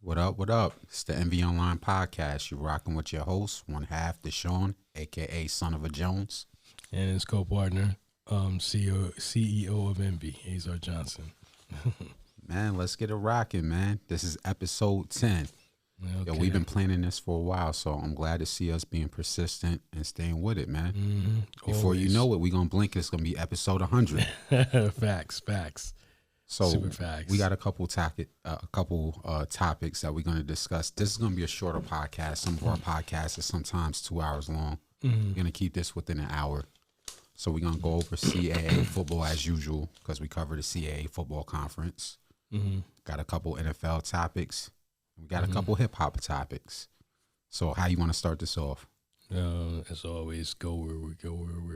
What up? What up? It's the Enveonline podcast. You're rocking with your host, one half, Deshaun, aka Son of a Jones. And his co-partner, CEO of Envy, Azar Johnson. Man, let's get it rocking, man. This is episode 10. Okay. Yo, we've been planning this for a while, so I'm glad to see us being persistent and staying with it, man. Before you know it, we're going to blink. It's going to be episode 100. Facts. So Super facts. we got a couple topics that we're going to discuss. This is going to be a shorter podcast. Some of our podcasts are sometimes 2 hours long. We're going to keep this within an hour. So we're going to go over CAA football as usual because we cover the CAA football conference. Got a couple NFL topics. We got a couple hip-hop topics. So how you want to start this off? As always, go where we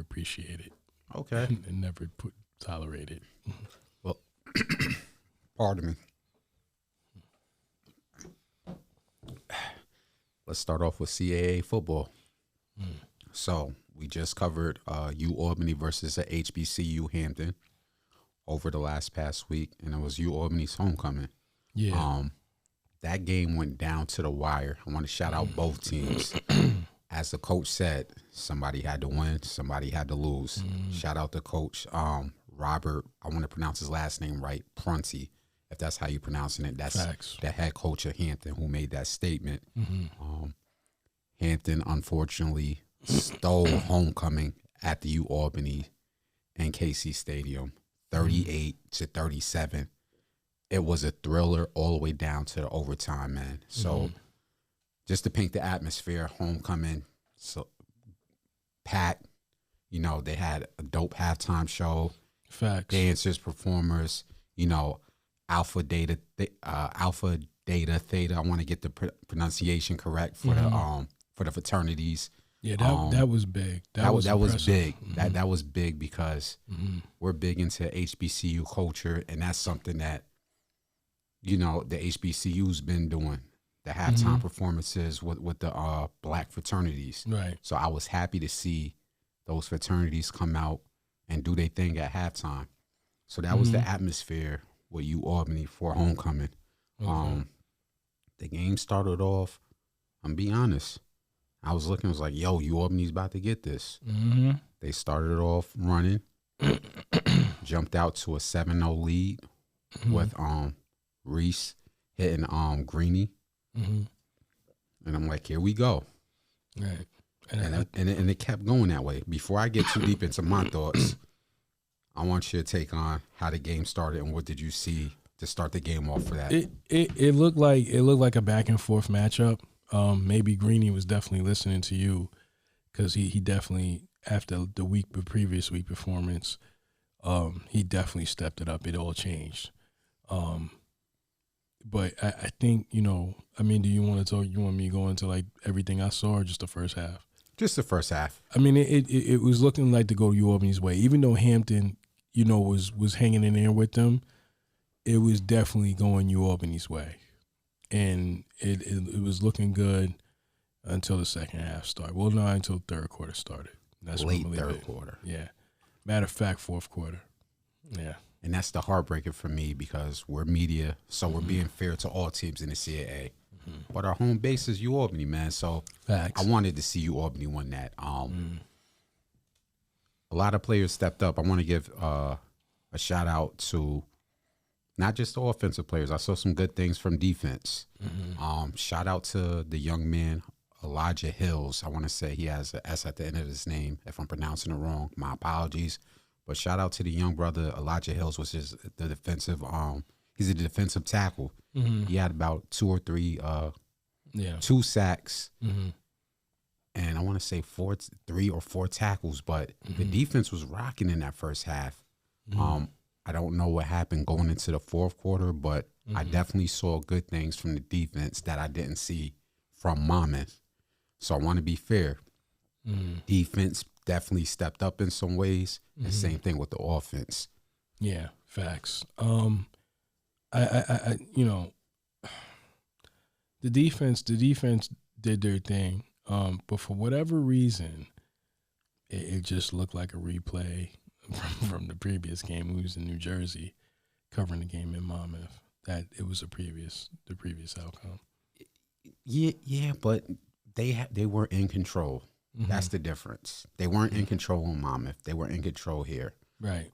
appreciate it. Okay. And never tolerate it. Well, pardon me. Let's start off with CAA football. So we just covered U Albany versus a HBCU Hampton over the past week, and it was U Albany's homecoming. Yeah. That game went down to the wire. I want to shout out both teams. As the coach said, somebody had to win, somebody had to lose. Shout out to Coach Robert, I want to pronounce his last name right, Prunty, if that's how you're pronouncing it. That's Facts. the head coach of Hampton who made that statement. Hampton, unfortunately, stole homecoming at the U Albany and KC Stadium, 38-37. It was a thriller all the way down to the overtime, man. So just to paint the atmosphere, homecoming, so packed. You know, they had a dope halftime show. Facts. Dancers, performers, you know, Alpha Theta. I want to get the pronunciation correct for the fraternities. Yeah, that was big. That was impressive. big. That was big because we're big into HBCU culture, and that's something that, you know, the HBCU's been doing, the halftime performances with the black fraternities. Right. So I was happy to see those fraternities come out and do their thing at halftime. So that was the atmosphere with U Albany for homecoming. The game started off, I'm be honest, I was looking, I was like, yo, U Albany's about to get this. They started off running, jumped out to a 7-0 lead with Reese hitting Greeny. And I'm like, here we go. Right. And it kept going that way. Before I get too deep into my thoughts, I want you to take on how the game started and what did you see to start the game off for that? It looked like a back and forth matchup. Maybe Greeny was definitely listening to you because he definitely, after the previous week performance, he definitely stepped it up. It all changed. But I think, you know, I mean, do you want to talk? You want me to go into like everything I saw or just the first half? Just the first half. I mean, it was looking like to go U Albany's way, even though Hampton, you know, was hanging in there with them. It was definitely going U Albany's way, and it was looking good until the second half started. Well, not until the third quarter started. That's late third quarter. Yeah, matter of fact, fourth quarter. Yeah. And that's the heartbreaker for me because we're media, so we're being fair to all teams in the CAA. But our home base is U Albany, man. So Facts. I wanted to see U Albany win that. A lot of players stepped up. I want to give a shout out to not just the offensive players. I saw some good things from defense. Shout out to the young man, Elijah Hills. I want to say he has an S at the end of his name. If I'm pronouncing it wrong, my apologies. But shout out to the young brother, Elijah Hills, which is the defensive. He's a defensive tackle. He had about 2 or 3, 2 sacks, and I want to say 3 or 4 tackles. But the defense was rocking in that first half. I don't know what happened going into the fourth quarter, but I definitely saw good things from the defense that I didn't see from Monmouth. So I want to be fair. Defense definitely stepped up in some ways. The same thing with the offense. Yeah, facts. I you know, the defense did their thing. But for whatever reason, it just looked like a replay from the previous game. We was in New Jersey covering the game in Monmouth. that it was the previous outcome. Yeah, but they were in control. Mm-hmm. That's the difference. They weren't in control in Monmouth. They were in control here. Right.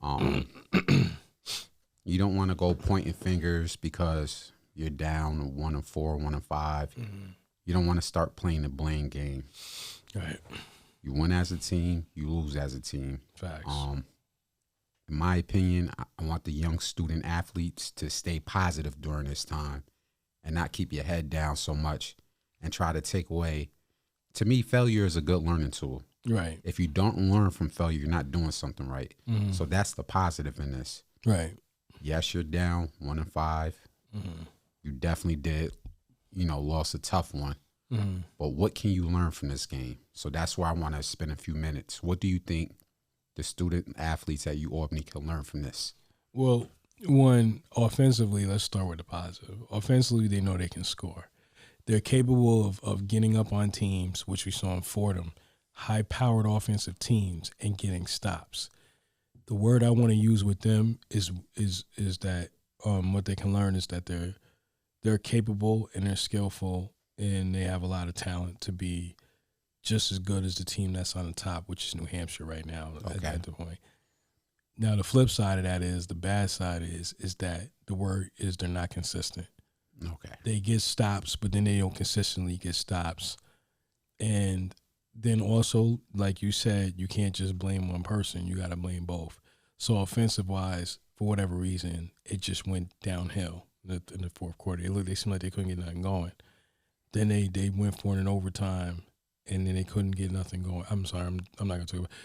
You don't want to go pointing fingers because you're down 1-4, 1-5. Mm-hmm. You don't want to start playing the blame game. Right. You win as a team, you lose as a team. Facts. In my opinion, I want the young student athletes to stay positive during this time and not keep your head down so much and try to take away. To me, failure is a good learning tool. Right. If you don't learn from failure, you're not doing something right. Mm-hmm. So that's the positive in this. Right. Yes, you're down 1-5. Mm-hmm. You definitely did, lost a tough one. Mm-hmm. But what can you learn from this game? So that's where I want to spend a few minutes. What do you think the student athletes at UAlbany can learn from this? Well, one, offensively, let's start with the positive. Offensively, they know they can score. They're capable of getting up on teams, which we saw in Fordham, high-powered offensive teams, and getting stops. The word I want to use with them is that what they can learn is that they're capable and they're skillful and they have a lot of talent to be just as good as the team that's on the top, which is New Hampshire right now at the point. Now, the flip side of that is, the bad side is that the word is they're not consistent. Okay. They get stops, but then they don't consistently get stops. And then also, like you said, you can't just blame one person. You got to blame both. So offensive-wise, for whatever reason, it just went downhill in the fourth quarter. They seemed like they couldn't get nothing going. Then they went for it in overtime, and then they couldn't get nothing going. I'm sorry, I'm not going to talk about it.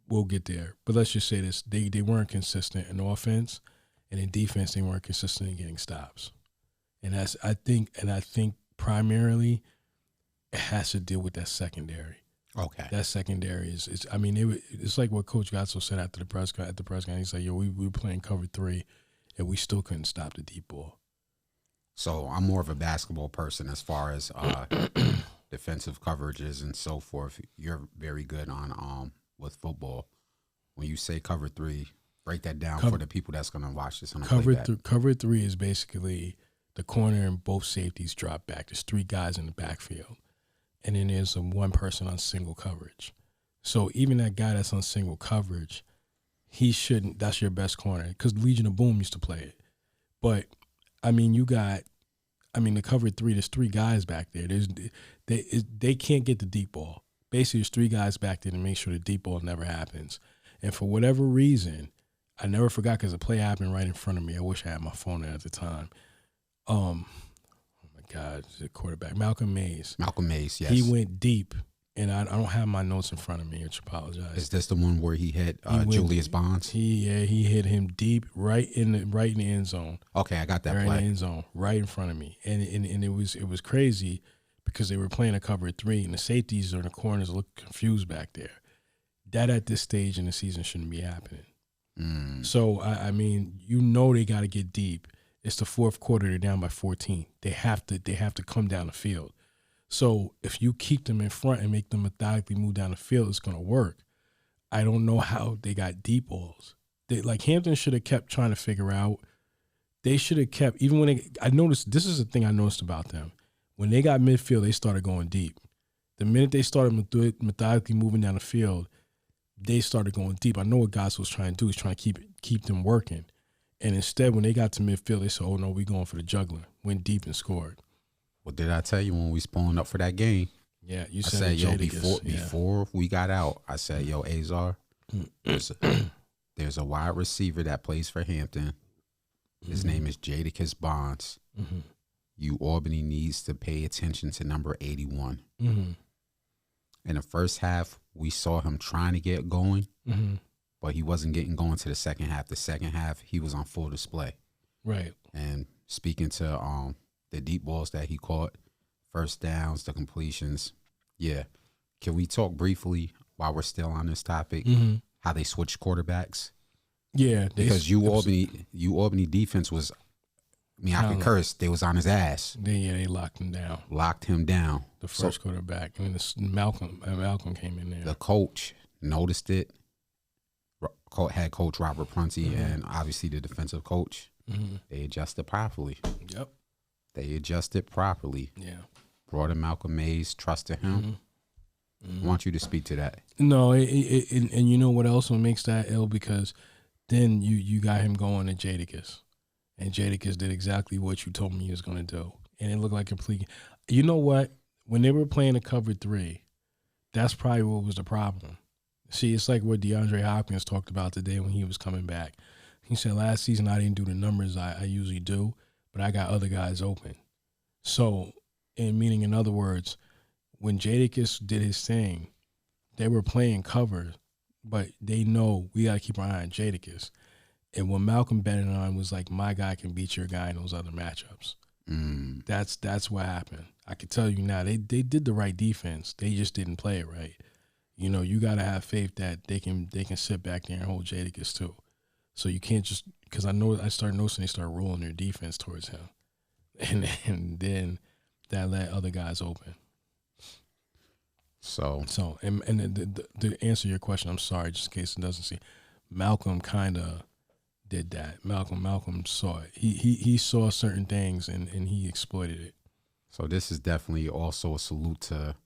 We'll get there. But let's just say this. They weren't consistent in offense, and in defense, they weren't consistent in getting stops. And I think primarily it has to deal with that secondary. Okay. That secondary it's like what Coach Gatso said at the press conference. He's like, we were playing cover 3, and we still couldn't stop the deep ball. So I'm more of a basketball person as far as defensive coverages and so forth. You're very good on with football. When you say cover 3, break that down for the people that's going to watch this on the playback. Cover 3 is basically the corner and both safeties drop back. There's 3 guys in the backfield. And then there's one person on single coverage. So even that guy that's on single coverage, he shouldn't. That's your best corner, because Legion of Boom used to play it. But the cover 3. There's 3 guys back there. They can't get the deep ball. Basically, there's 3 guys back there to make sure the deep ball never happens. And for whatever reason, I never forgot, because the play happened right in front of me. I wish I had my phone at the time. Oh my God, the quarterback, Malcolm Mays. Yes. He went deep, and I don't have my notes in front of me, which I apologize. Is this the one where he hit Julius Bonds? He hit him deep right in the end zone. Okay, I got that right play. In the end zone, right in front of me, and it was crazy, because they were playing a cover 3, and the safeties or the corners looked confused back there. That at this stage in the season shouldn't be happening. So they got to get deep. It's the fourth quarter. They're down by 14. They have to come down the field. So if you keep them in front and make them methodically move down the field, it's going to work. I don't know how they got deep balls. Hampton should have kept trying to figure out. They should have kept, even when I noticed, this is the thing I noticed about them. When they got midfield, they started going deep. The minute they started methodically moving down the field, they started going deep. I know what Goss was trying to do. He's trying to keep them working. And instead, when they got to midfield, they said, oh, no, we're going for the juggler. Went deep and scored. What did I tell you when we was pulling up for that game? Yeah, you said, I said, before we got out, I said, yo, Azar, there's a wide receiver that plays for Hampton. His name is Jadakiss Bonds. UAlbany needs to pay attention to number 81. In the first half, we saw him trying to get going. But he wasn't getting going to the second half. The second half, he was on full display. Right. And speaking to the deep balls that he caught, first downs, the completions, yeah. Can we talk briefly while we're still on this topic, how they switched quarterbacks? Yeah. Because UAlbany defense was, I can curse, they was on his ass. They locked him down. The first quarterback. Malcolm came in there. The coach noticed it. Had Coach Robert Prunty and obviously the defensive coach. They adjusted properly. Yep. They adjusted properly. Yeah. Brought in Malcolm Mays, trusted him. I want you to speak to that. No, and you know what else makes that ill? Because then you got him going to Jadakiss. And Jadakiss did exactly what you told me he was going to do. And it looked like complete. You know what? When they were playing a cover 3, that's probably what was the problem. See, it's like what DeAndre Hopkins talked about today when he was coming back. He said, last season I didn't do the numbers I usually do, but I got other guys open. So, meaning in other words, when Jadakiss did his thing, they were playing cover, but they know we got to keep our eye on Jadakiss. And what Malcolm betted on was like, my guy can beat your guy in those other matchups. That's what happened. I can tell you now, they did the right defense. They just didn't play it right. You know, you got to have faith that they can sit back there and hold Jadakiss too. So you can't just, because I started noticing they start rolling their defense towards him. And then that let other guys open. So and to answer your question, I'm sorry, just in case it doesn't see, Malcolm kind of did that. Malcolm saw it. He saw certain things and he exploited it. So this is definitely also a salute to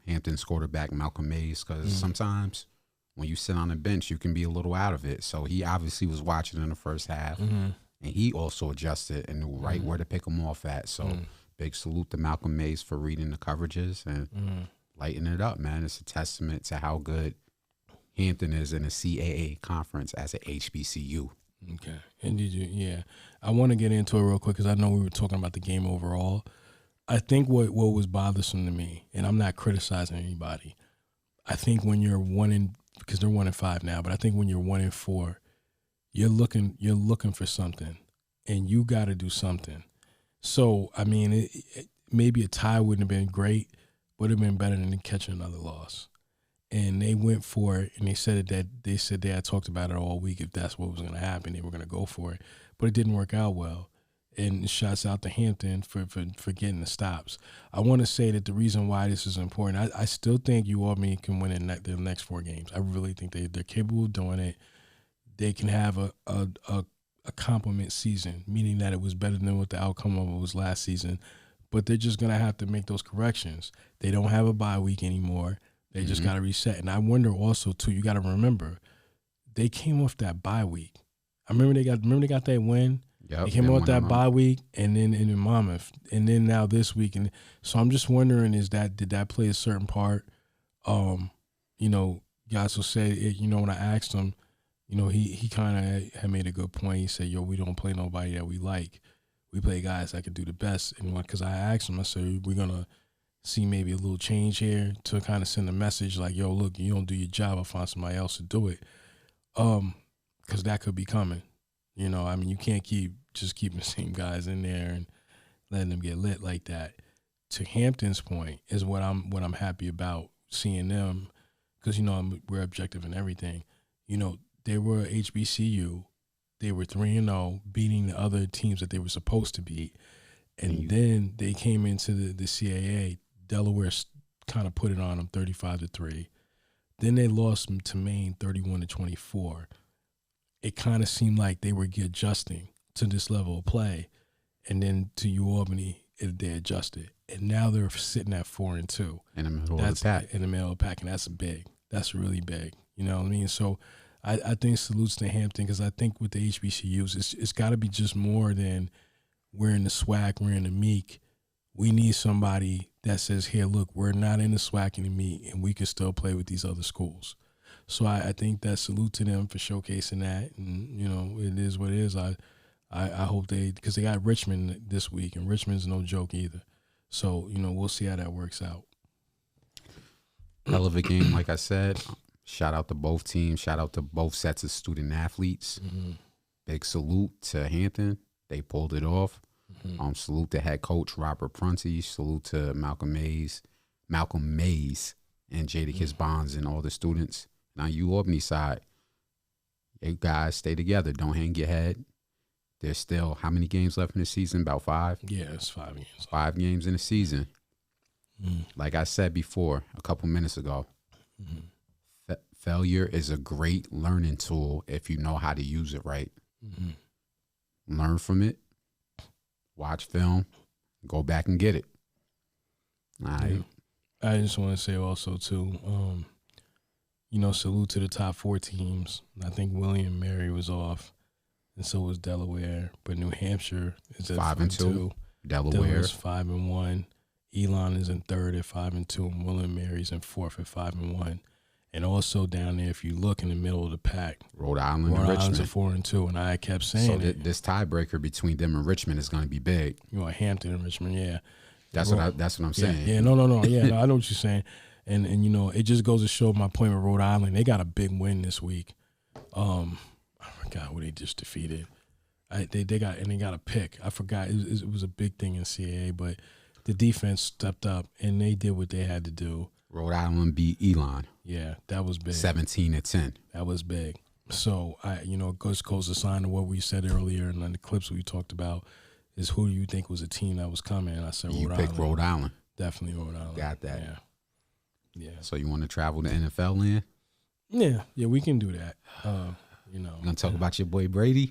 Hampton's quarterback Malcolm Mays, because sometimes when you sit on the bench, you can be a little out of it. So he obviously was watching in the first half, and he also adjusted and knew right where to pick him off at. So big salute to Malcolm Mays for reading the coverages and lighting it up, man. It's a testament to how good Hampton is in a CAA conference as a HBCU. Okay. And yeah. I want to get into it real quick because I know we were talking about the game overall. I think what was bothersome to me, and I'm not criticizing anybody, I think when you're because they're 1-5 now, but I think when you're 1-4, you're looking for something, and you got to do something. So I mean, maybe a tie wouldn't have been great, but it'd have been better than catching another loss. And they went for it, and they said they had talked about it all week. If that's what was going to happen, they were going to go for it, but it didn't work out well. And shouts out to Hampton for getting the stops. I want to say that the reason why this is important, I still think UAlbany can win in the next 4 games. I really think they're capable of doing it. They can have a compliment season, meaning that it was better than what the outcome of it was last season. But they're just going to have to make those corrections. They don't have a bye week anymore. They just got to reset. And I wonder also, too, you got to remember, they came off that bye week. I remember they got that win. Yep, they came off that bye week and then in Monmouth. And then now this week. And so I'm just wondering, did that play a certain part? You know, guys will say, you know, when I asked him, you know, he kind of had made a good point. He said, yo, we don't play nobody that we like. We play guys that can do the best. And because I asked him, I said, we're going to see maybe a little change here to kind of send a message like, yo, look, you don't do your job, I'll find somebody else to do it. Because that could be coming. You know, I mean, you can't keeping the same guys in there and letting them get lit like that. To Hampton's point is what I'm happy about seeing them, because, you know, we're objective in everything. You know, they were HBCU. They were 3-0, beating the other teams that they were supposed to beat. And then they came into the CAA. Delaware kind of put it on them 35-3. Then they lost to Maine 31-24. It kind of seemed like they were adjusting to this level of play. And then to UAlbany, they adjusted. And now they're sitting at 4-2. In the middle of the pack. In the middle of the pack, and that's big. That's really big. You know what I mean? So I think salutes to Hampton, because I think with the HBCUs, it's got to be just more than we're in the SWAC, we're in the MEAC. We need somebody that says, here, look, we're not in the SWAC and the MEAC, and we can still play with these other schools. So I think that salute to them for showcasing that. And, you know, it is what it is. I hope because they got Richmond this week, and Richmond's no joke either. So, you know, we'll see how that works out. Hell of a game, like I said. Shout out to both teams. Shout out to both sets of student athletes. Big salute to Hampton. They pulled it off. Salute to head coach Robert Prunty. Salute to Malcolm Mays, and Jadakiss Bonds and all the students. And on UAlbany side, you guys stay together. Don't hang your head. There's still how many games left in the season? About 5? Yeah, it's 5 games. 5 games in the season. Like I said before, a couple minutes ago, failure is a great learning tool if you know how to use it right. Mm-hmm. Learn from it, watch film, go back and get it. All right. Yeah. I just want to say also, too, salute to the top 4 teams. I think William & Mary was off, and so was Delaware. But New Hampshire is at 5-2. Delaware is 5-1. Elon is in 3rd at 5-2, and William & Mary's in 4th at 5-1. And also down there, if you look in the middle of the pack, Rhode Island's at 4-2, and I kept saying so this tiebreaker between them and Richmond is going to be big. Hampton and Richmond, yeah. That's what I'm saying. Yeah, no. Yeah, no, I know what you're saying. And it just goes to show my point with Rhode Island. They got a big win this week. I forgot who they just defeated. They got a pick. I forgot. It was a big thing in CAA, but the defense stepped up and they did what they had to do. Rhode Island beat Elon. Yeah, that was big. 17-10. That was big. So it goes a sign of what we said earlier and on the clips we talked about is who do you think was a team that was coming? And I said Rhode Island. You picked Rhode Island. Definitely Rhode Island. Got that. Yeah. So you want to travel to NFL land? Yeah, we can do that. You gonna talk about your boy Brady?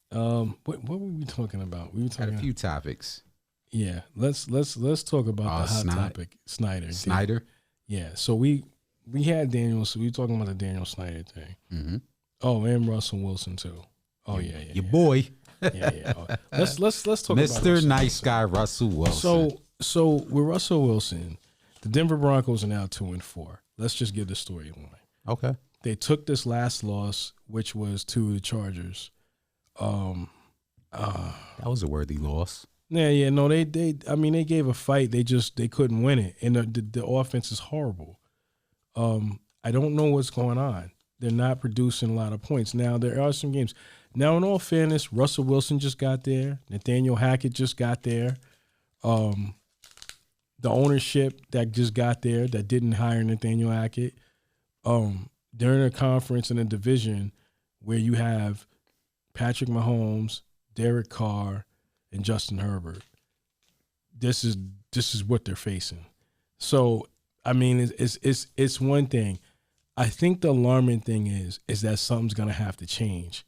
What were we talking about? We were talking about a few topics. Yeah, let's talk about the hot topic, Snyder. Snyder. Yeah, so we had Daniel. So we were talking about the Daniel Snyder thing. Mm-hmm. Oh, and Russell Wilson too. Oh yeah. Your boy. Yeah. Oh. Let's talk about Mr. Nice Guy Russell Wilson. So with Russell Wilson, the Denver Broncos are now 2-4. Let's just give the storyline. Okay. They took this last loss, which was to the Chargers. That was a worthy loss. Yeah, no, they gave a fight. They couldn't win it, and the offense is horrible. I don't know what's going on. They're not producing a lot of points. Now there are some games. Now, in all fairness, Russell Wilson just got there. Nathaniel Hackett just got there. The ownership that just got there that didn't hire Nathaniel Hackett. During a conference in a division where you have Patrick Mahomes, Derek Carr, and Justin Herbert. This is what they're facing. So, I mean, it's one thing. I think the alarming thing is that something's gonna have to change.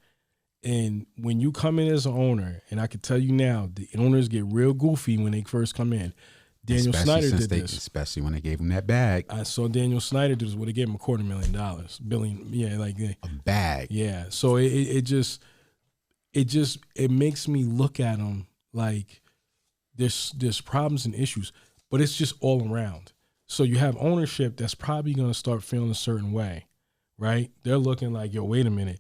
And when you come in as an owner, and I can tell you now, the owners get real goofy when they first come in. Daniel Snyder did this. Especially when they gave him that bag. I saw Daniel Snyder do this where they gave him $250,000. Billion, yeah, like a bag. Yeah. So it makes me look at him like there's problems and issues, but it's just all around. So you have ownership that's probably going to start feeling a certain way, right? They're looking like, yo, wait a minute.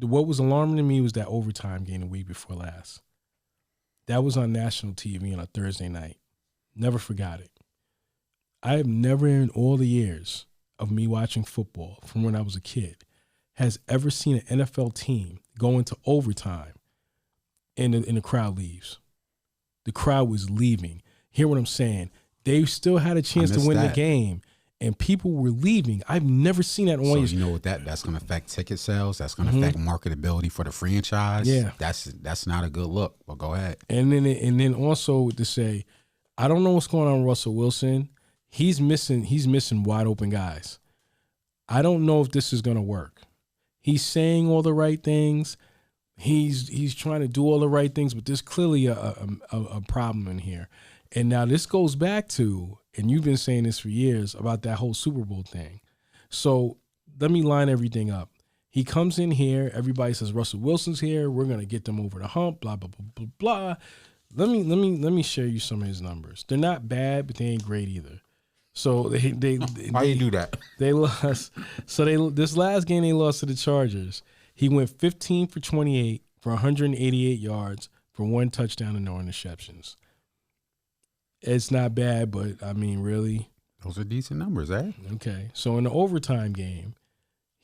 What was alarming to me was that overtime game the week before last. That was on national TV on a Thursday night. Never forgot it. I have never in all the years of me watching football from when I was a kid has ever seen an NFL team go into overtime and the crowd leaves. The crowd was leaving. Hear what I'm saying? They still had a chance to win the game, and people were leaving. I've never seen that on So you know what that's going to affect ticket sales. That's going to affect marketability for the franchise. Yeah, that's not a good look. But go ahead. And then also to say, I don't know what's going on with Russell Wilson. He's missing wide open guys. I don't know if this is going to work. He's saying all the right things. He's trying to do all the right things, but there's clearly a problem in here. And now this goes back to, and you've been saying this for years, about that whole Super Bowl thing. So let me line everything up. He comes in here, everybody says Russell Wilson's here, we're gonna get them over the hump, blah blah blah blah blah. Let me share you some of his numbers. They're not bad, but they ain't great either. So they why you do that? They lost. So this last game they lost to the Chargers. He went 15 for 28 for 188 yards for 1 touchdown and no interceptions. It's not bad, but I mean, really, those are decent numbers, eh? Okay. So in the overtime game,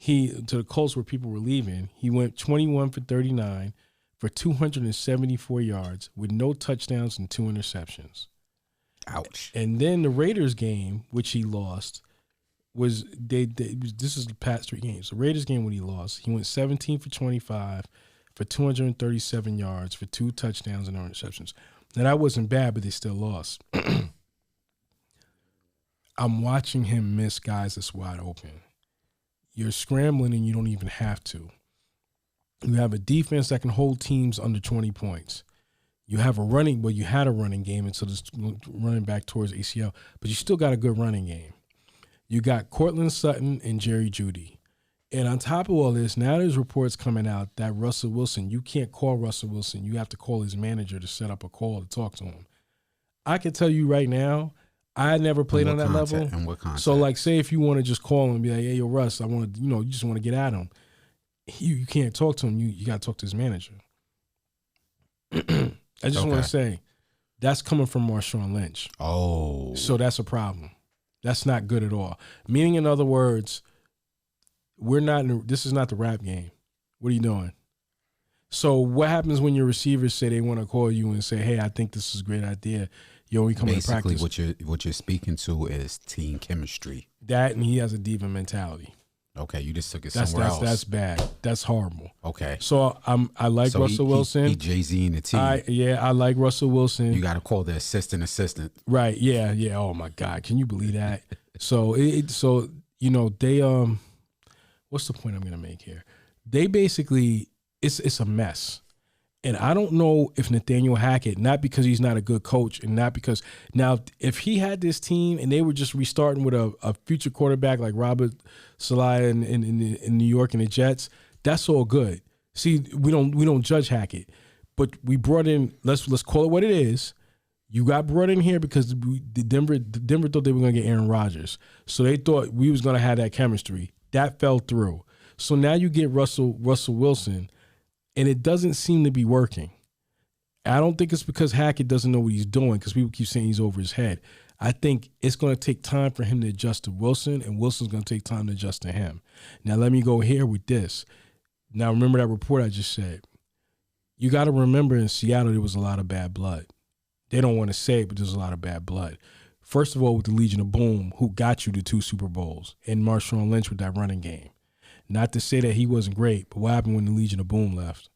to the Colts where people were leaving, he went 21 for 39 for 274 yards with no touchdowns and 2 interceptions. Ouch. And then the Raiders game, which he lost, was this is the past 3 games. The Raiders game when he lost, he went 17 for 25 for 237 yards for 2 touchdowns and no interceptions. Now that wasn't bad, but they still lost. I'm watching him miss guys that's wide open. You're scrambling and you don't even have to. You have a defense that can hold teams under 20 points. You have you had a running game until this running back towards ACL, but you still got a good running game. You got Cortland Sutton and Jerry Jeudy. And on top of all this, now there's reports coming out that Russell Wilson, you can't call Russell Wilson. You have to call his manager to set up a call to talk to him. I can tell you right now, I never played on that level. And what contact? So, like, say if you want to just call him and be like, hey, yo, Russ, I want to, you just want to get at him. You can't talk to him. You got to talk to his manager. I just want to say, that's coming from Marshawn Lynch. Oh. So that's a problem. That's not good at all. Meaning, in other words, this is not the rap game. What are you doing? So what happens when your receivers say they want to call you and say, hey, I think this is a great idea. You only come to practice. Basically, what you're speaking to is team chemistry. That, and he has a diva mentality. Okay, you just took it somewhere else. That's bad. That's horrible. Okay. So I like Russell Wilson. He Jay-Z in the team. I like Russell Wilson. You got to call the assistant. Right. Yeah. Oh my God. Can you believe that? So they what's the point I'm going to make here? They basically it's a mess. And I don't know if Nathaniel Hackett, not because he's not a good coach and not because now if he had this team and they were just restarting with a future quarterback like Robert Saleh in New York and the Jets, that's all good. See, we don't judge Hackett, but we brought in, let's call it what it is. You got brought in here because Denver thought they were going to get Aaron Rodgers. So they thought we was going to have that chemistry. That fell through. So now you get Russell Wilson, and it doesn't seem to be working. I don't think it's because Hackett doesn't know what he's doing because people keep saying he's over his head. I think it's going to take time for him to adjust to Wilson, and Wilson's going to take time to adjust to him. Now, let me go here with this. Now, remember that report I just said. You got to remember in Seattle there was a lot of bad blood. They don't want to say it, but there's a lot of bad blood. First of all, with the Legion of Boom, who got you to 2 Super Bowls, and Marshawn Lynch with that running game. Not to say that he wasn't great, but what happened when the Legion of Boom left?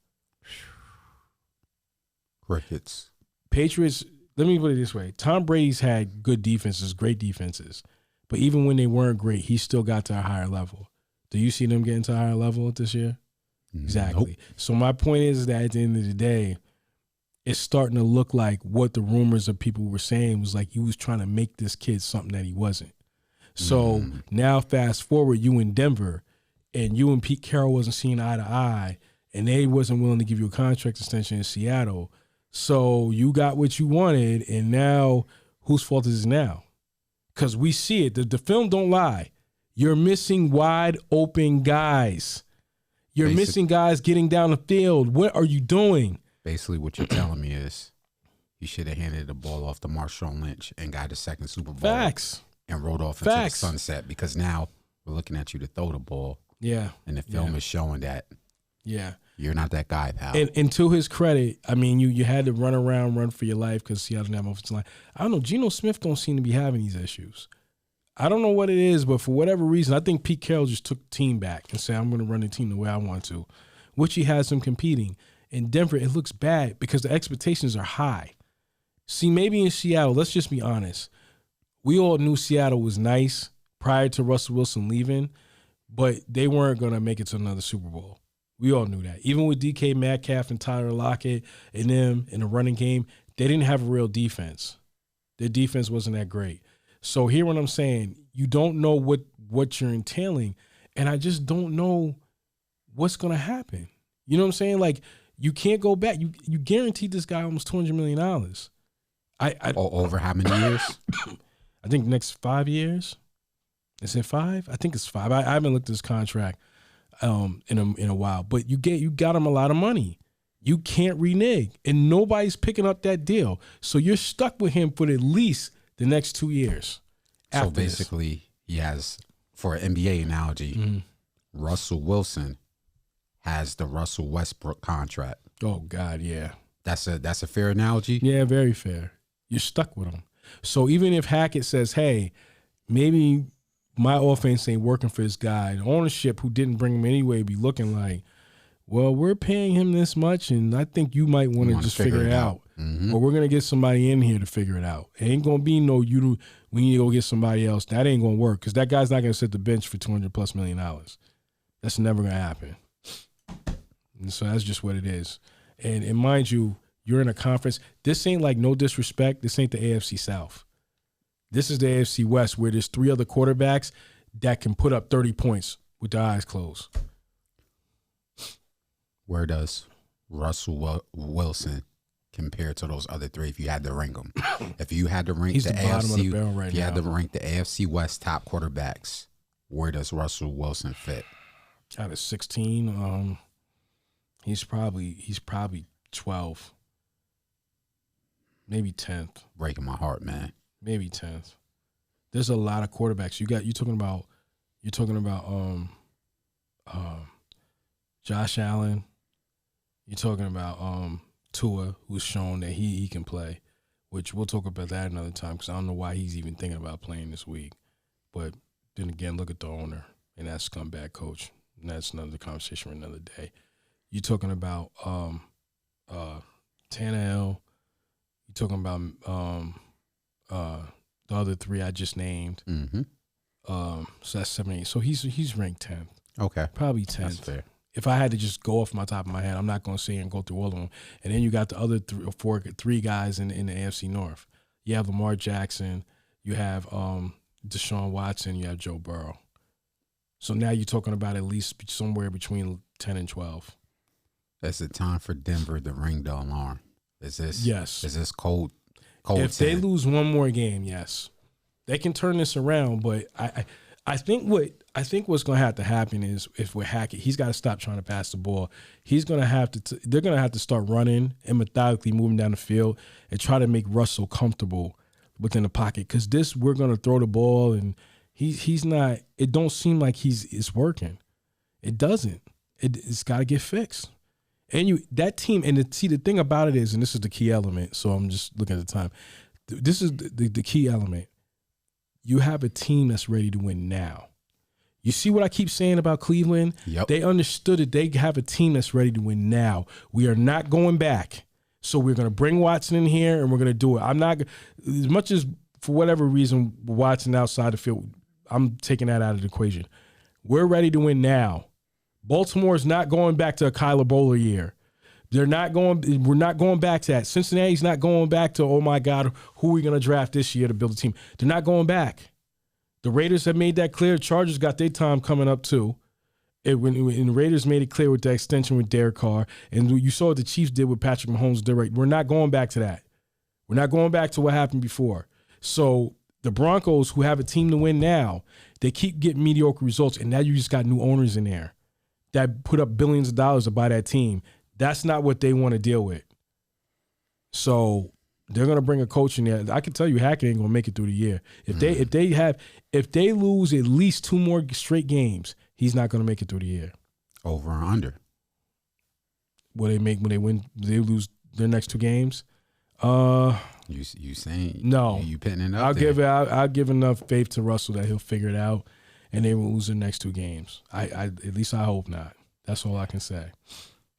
Crickets. Patriots, let me put it this way. Tom Brady's had good defenses, great defenses. But even when they weren't great, he still got to a higher level. Do you see them getting to a higher level this year? Exactly. Nope. So my point is that at the end of the day, it's starting to look like what the rumors of people were saying was like he was trying to make this kid something that he wasn't. So now fast forward, you in Denver, and you and Pete Carroll wasn't seeing eye to eye, and they wasn't willing to give you a contract extension in Seattle. So you got what you wanted, and now whose fault is it now? Because we see it. The film don't lie. You're missing wide open guys. You're missing guys getting down the field. What are you doing? Basically, what you're telling me is you should have handed the ball off to Marshawn Lynch and got the second Super Bowl. Facts. And rode off into the sunset because now we're looking at you to throw the ball. Yeah. And the film is showing that. Yeah. You're not that guy, pal. And to his credit, I mean, you had to run for your life because Seattle didn't have an offensive line. I don't know. Geno Smith don't seem to be having these issues. I don't know what it is, but for whatever reason, I think Pete Carroll just took the team back and said, I'm going to run the team the way I want to, which he has them competing. In Denver, it looks bad because the expectations are high. See, maybe in Seattle, let's just be honest. We all knew Seattle was nice prior to Russell Wilson leaving, but they weren't going to make it to another Super Bowl. We all knew that. Even with DK Metcalf and Tyler Lockett and them in the running game, they didn't have a real defense. Their defense wasn't that great. So hear what I'm saying. You don't know what you're entailing, and I just don't know what's going to happen. You know what I'm saying? Like, you can't go back. You guaranteed this guy almost $200 million. Over how many years? I think next 5 years. Is it 5? I think it's 5. I haven't looked at this contract in a while. But you got him a lot of money. You can't renege, and nobody's picking up that deal. So you're stuck with him for at least the next 2 years. So basically, he has, for an NBA analogy, Russell Wilson has the Russell Westbrook contract. Oh God, yeah. That's a fair analogy? Yeah, very fair. You're stuck with him. So even if Hackett says, hey, maybe my offense ain't working for this guy, the ownership who didn't bring him anyway be looking like, well, we're paying him this much, and I think you might want to just figure it out. Mm-hmm. Or we're going to get somebody in here to figure it out. It ain't going to be we need to go get somebody else. That ain't going to work because that guy's not going to sit the bench for $200+ million. That's never going to happen. And so that's just what it is. And mind you, you're in a conference. This ain't like, no disrespect, this ain't the AFC South. This is the AFC West, where there's 3 other quarterbacks that can put up 30 points with their eyes closed. Where does Russell Wilson compare to those other 3 if you had to rank them? If you had to rank He's the bottom of the barrel right if you now. had to rank the AFC West top quarterbacks, where does Russell Wilson fit? Out of 16, he's probably 12, maybe 10th. Breaking my heart, man. Maybe 10th. There's a lot of quarterbacks. You're talking about Josh Allen. You're talking about Tua, who's shown that he can play, which we'll talk about that another time because I don't know why he's even thinking about playing this week. But then again, look at the owner and that scumbag coach. And that's another conversation for another day. You're talking about Tannehill. You're talking about the other 3 I just named. Mm-hmm. So that's 7, 8. So he's ranked 10th. Okay. Probably 10th. That's fair. If I had to just go off my top of my head, I'm not going to say and go through all of them. And then you got the other 3 guys in the AFC North. You have Lamar Jackson. You have Deshaun Watson. You have Joe Burrow. So now you're talking about at least somewhere between 10 and 12. Is it time for Denver to ring the alarm? Is this Yes? Is this cold? If they lose one more game, yes, they can turn this around. But I think what's going to have to happen is if we're Hackett, he's got to stop trying to pass the ball. He's going to have to. They're going to have to start running and methodically moving down the field and try to make Russell comfortable within the pocket. Because we're going to throw the ball and he's not. It don't seem like it's working. It doesn't. It's got to get fixed. And that team, and the thing about it is, and this is the key element, so I'm just looking at the time. This is the key element. You have a team that's ready to win now. You see what I keep saying about Cleveland? Yep. They understood it. They have a team that's ready to win now. We are not going back. So we're going to bring Watson in here, and we're going to do it. I'm not, as much as for whatever reason, Watson outside the field, I'm taking that out of the equation. We're ready to win now. Baltimore is not going back to a Kyler Bowler year. We're not going back to that. Cincinnati's not going back to, oh my God, who are we going to draft this year to build a team? They're not going back. The Raiders have made that clear. Chargers got their time coming up too. When the Raiders made it clear with the extension with Derek Carr, and you saw what the Chiefs did with Patrick Mahomes. We're not going back to that. We're not going back to what happened before. So the Broncos, who have a team to win now, they keep getting mediocre results, and now you just got new owners in there that put up billions of dollars to buy that team. That's not what they want to deal with. So they're going to bring a coach in there. I can tell you Hackett ain't going to make it through the year. If they lose at least 2 more straight games, he's not going to make it through the year. Over or under? What they make when they lose their next 2 games? You saying no? You pitting it up? I'll give enough faith to Russell that he'll figure it out, and they will lose the next 2 games. I at least I hope not. That's all I can say.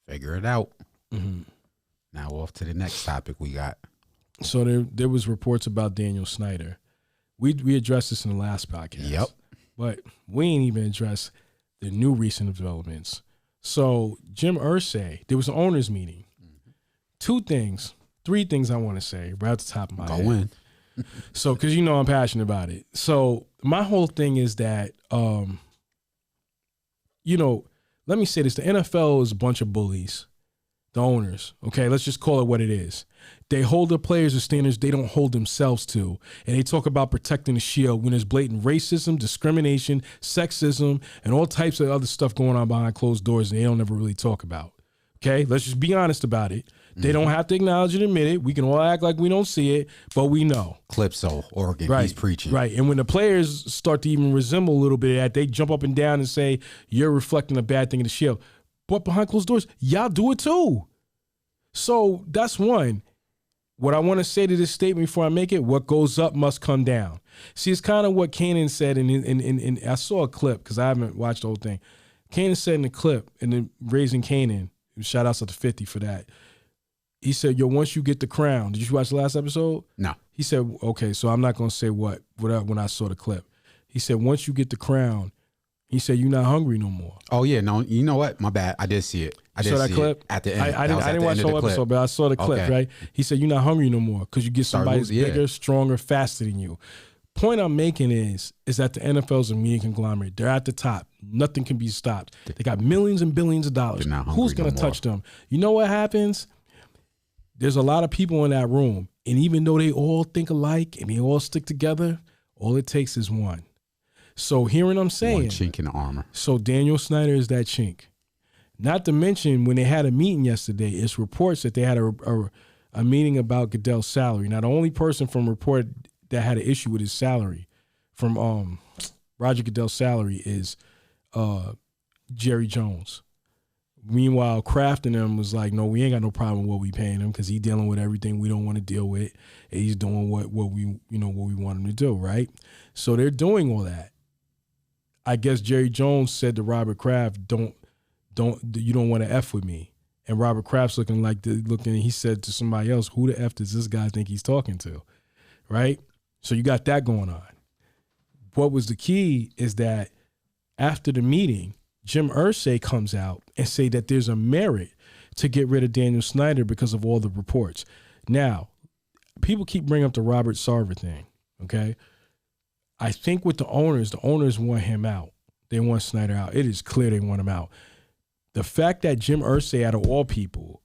Figure it out. Mm-hmm. Now off to the next topic we got. So there was reports about Daniel Snyder. We addressed this in the last podcast. Yep. But we ain't even addressed the new recent developments. So Jim Irsay, there was an owners meeting. 3 things I want to say right at the top of my head. Go in. So, because you know I'm passionate about it. So my whole thing is that, let me say this. The NFL is a bunch of bullies, the owners. Okay, let's just call it what it is. They hold the players to standards they don't hold themselves to. And they talk about protecting the shield when there's blatant racism, discrimination, sexism, and all types of other stuff going on behind closed doors and they don't ever really talk about. Okay, let's just be honest about it. They don't have to acknowledge it, admit it. We can all act like we don't see it, but we know. Calypso, Oregon, right, he's preaching. Right, and when the players start to even resemble a little bit of that, they jump up and down and say, you're reflecting a bad thing in the shield. But behind closed doors, y'all do it too. So that's one. What I want to say to this statement before I make it, what goes up must come down. See, it's kind of what Kanan said, and I saw a clip because I haven't watched the whole thing. Kanan said in the clip, and then Raising Kanan, shout outs to 50 for that. He said, yo, once you get the crown, did you watch the last episode? No. He said, okay, so I'm not going to say what when I saw the clip. He said, once you get the crown, He said, "You're not hungry no more." Oh yeah, no, you know what? My bad. I did see it. I did saw that see clip? it at the end. I didn't watch the whole episode, but I saw the clip, right? He said, "You're not hungry no more because you get somebody who's bigger, stronger, faster than you." Point I'm making is that the NFL's a media conglomerate. They're at the top. Nothing can be stopped. They got millions and billions of dollars. Who's going to touch them? You know what happens? There's a lot of people in that room, and even though they all think alike and they all stick together, all it takes is one. So hearing them saying, one chink in the armor. So Daniel Snyder is that chink. Not to mention, when they had a meeting yesterday, it's reports that they had a meeting about Goodell's salary. Now, the only person from report that had an issue with his salary, from Roger Goodell's salary, is Jerry Jones. Meanwhile, Kraft and them was like, no, we ain't got no problem with what we paying him because he's dealing with everything we don't want to deal with, and he's doing what we want him to do, right? So they're doing all that. I guess Jerry Jones said to Robert Kraft, you don't want to F with me. And Robert Kraft's looking, he said to somebody else, who the F does this guy think he's talking to, right? So you got that going on. What was the key is that after the meeting, Jim Irsay comes out and say that there's a merit to get rid of Daniel Snyder because of all the reports. Now, people keep bringing up the Robert Sarver thing, okay? I think with the owners want him out. They want Snyder out. It is clear they want him out. The fact that Jim Irsay, out of all people,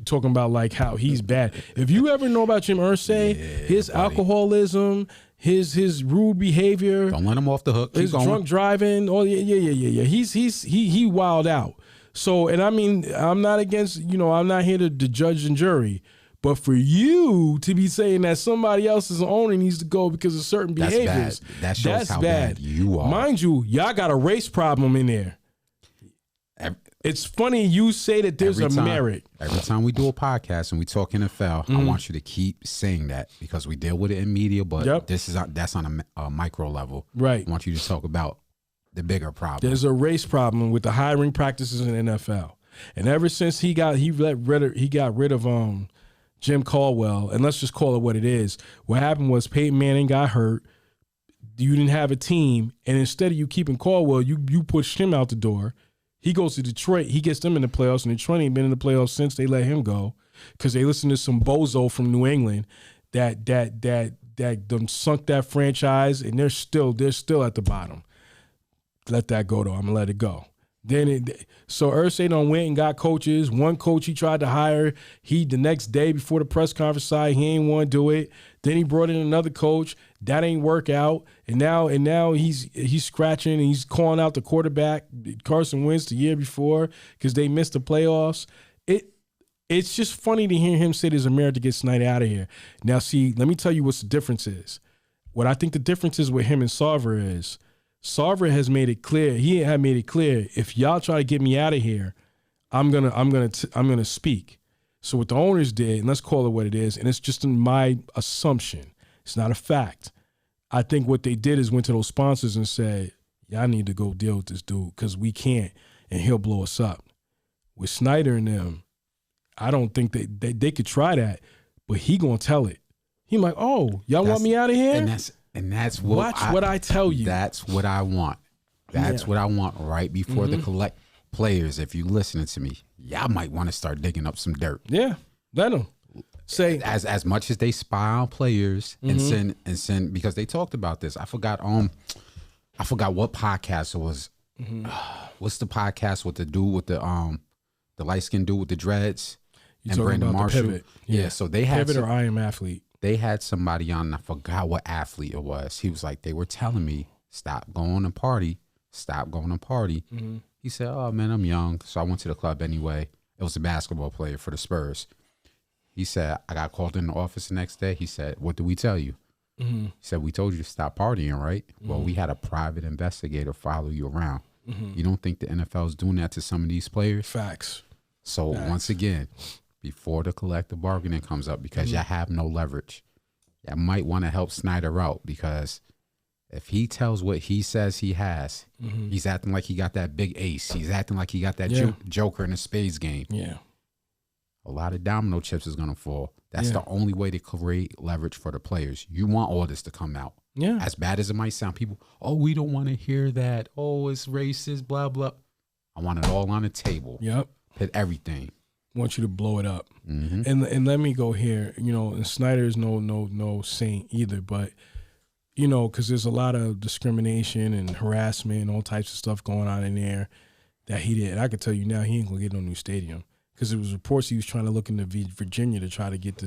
talking about like how he's bad. If you ever know about Jim Irsay, his alcoholism, his rude behavior, don't let him off the hook. His drunk driving. Oh yeah. He wild out. So, and I mean, I'm not against, I'm not here to judge and jury. But for you to be saying that somebody else's owner needs to go because of certain behaviors, that shows how bad you are. Mind you, y'all got a race problem in there. It's funny you say that there's a merit. Every time we do a podcast and we talk NFL, I want you to keep saying that because we deal with it in media, but that's on a micro level. Right. I want you to talk about the bigger problem. There's a race problem with the hiring practices in the NFL, and ever since he got rid of Jim Caldwell, and let's just call it what it is. What happened was Peyton Manning got hurt. You didn't have a team, and instead of you keeping Caldwell, you pushed him out the door. He goes to Detroit. He gets them in the playoffs, and Detroit ain't been in the playoffs since they let him go because they listened to some bozo from New England that them sunk that franchise, and they're still at the bottom. Let that go though. I'm gonna let it go. So Irsay done went and got coaches. One coach he tried to hire, the next day before the press conference side, he ain't want to do it. Then he brought in another coach. That ain't work out. And now he's scratching and he's calling out the quarterback, Carson Wentz, the year before because they missed the playoffs. It's just funny to hear him say there's a merit to get Snyder out of here. Now, see, let me tell you what the difference is. What I think the difference is with him and Sarver is Sarver has made it clear. He had made it clear. If y'all try to get me out of here, I'm gonna speak. So what the owners did, and let's call it what it is, and it's just in my assumption. It's not a fact. I think what they did is went to those sponsors and said, "Y'all need to go deal with this dude because we can't, and he'll blow us up." With Snyder and them, I don't think they could try that, but he gonna tell it. He like, "Oh, y'all want me out of here?" And that's what what I tell you. That's what I want. That's what I want right before the collect players. If you listening to me, y'all might want to start digging up some dirt. Yeah, let them say as much as they spy on players and send because they talked about this. I forgot what podcast it was. What's the podcast with the dude with the light skinned dude with the dreads and Brandon Marshall? Pivot. Yeah, so they had Pivot or I Am Athlete. They had somebody on, and I forgot what athlete it was. He was like, they were telling me, stop going to party. Stop going to party. He said, oh, man, I'm young, so I went to the club anyway. It was a basketball player for the Spurs. He said, I got called in the office the next day. He said, what did we tell you? He said, we told you to stop partying, right? Well, we had a private investigator follow you around. You don't think the NFL is doing that to some of these players? Facts. So once again, before the collective bargaining comes up, because y'all have no leverage, y'all might want to help Snyder out because if he tells what he says he has, he's acting like he got that big ace. He's acting like he got that joker in a spades game. Yeah. A lot of domino chips is going to fall. That's the only way to create leverage for the players. You want all this to come out. Yeah. As bad as it might sound, people, oh, we don't want to hear that. Oh, it's racist, blah, blah. I want it all on the table. Yep. Hit everything. Want you to blow it up. Mm-hmm. And let me go here, and Snyder is no saint either, but because there's a lot of discrimination and harassment and all types of stuff going on in there that he did. And I can tell you now, he ain't gonna get no new stadium because there was reports he was trying to look into Virginia to try to get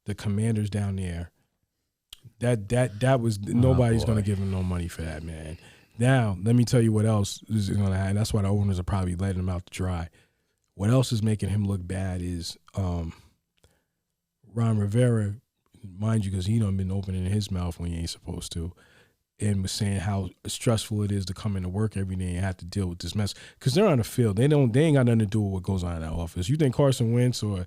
the Commanders down there. That was nobody's gonna give him no money for that, man. Now let me tell you what else is gonna happen. That's why the owners are probably letting him out to dry. What else is making him look bad is Ron Rivera, mind you, because he done been opening his mouth when he ain't supposed to, and was saying how stressful it is to come into work every day and have to deal with this mess. Because they're on the field. They ain't got nothing to do with what goes on in that office. You think Carson Wentz or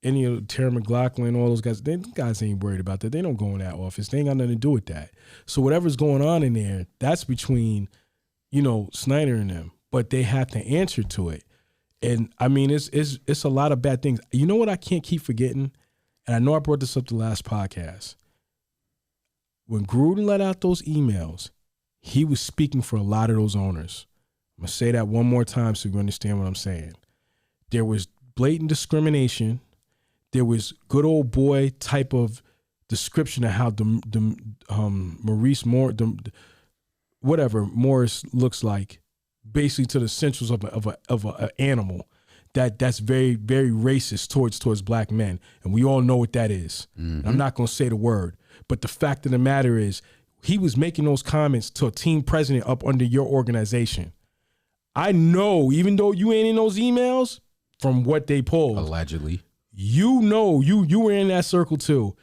any of Terry McLaughlin, all those guys, guys ain't worried about that. They don't go in that office. They ain't got nothing to do with that. So whatever's going on in there, that's between, Snyder and them. But they have to answer to it. And I mean, it's a lot of bad things. You know what I can't keep forgetting? And I know I brought this up the last podcast. When Gruden let out those emails, he was speaking for a lot of those owners. I'm going to say that one more time so you understand what I'm saying. There was blatant discrimination. There was good old boy type of description of how Morris looks like, basically to the essentials of an animal. That's very, very racist towards black men. And we all know what that is. Mm-hmm. I'm not going to say the word. But the fact of the matter is, he was making those comments to a team president up under your organization. I know, even though you ain't in those emails, from what they pulled. Allegedly. You were in that circle too.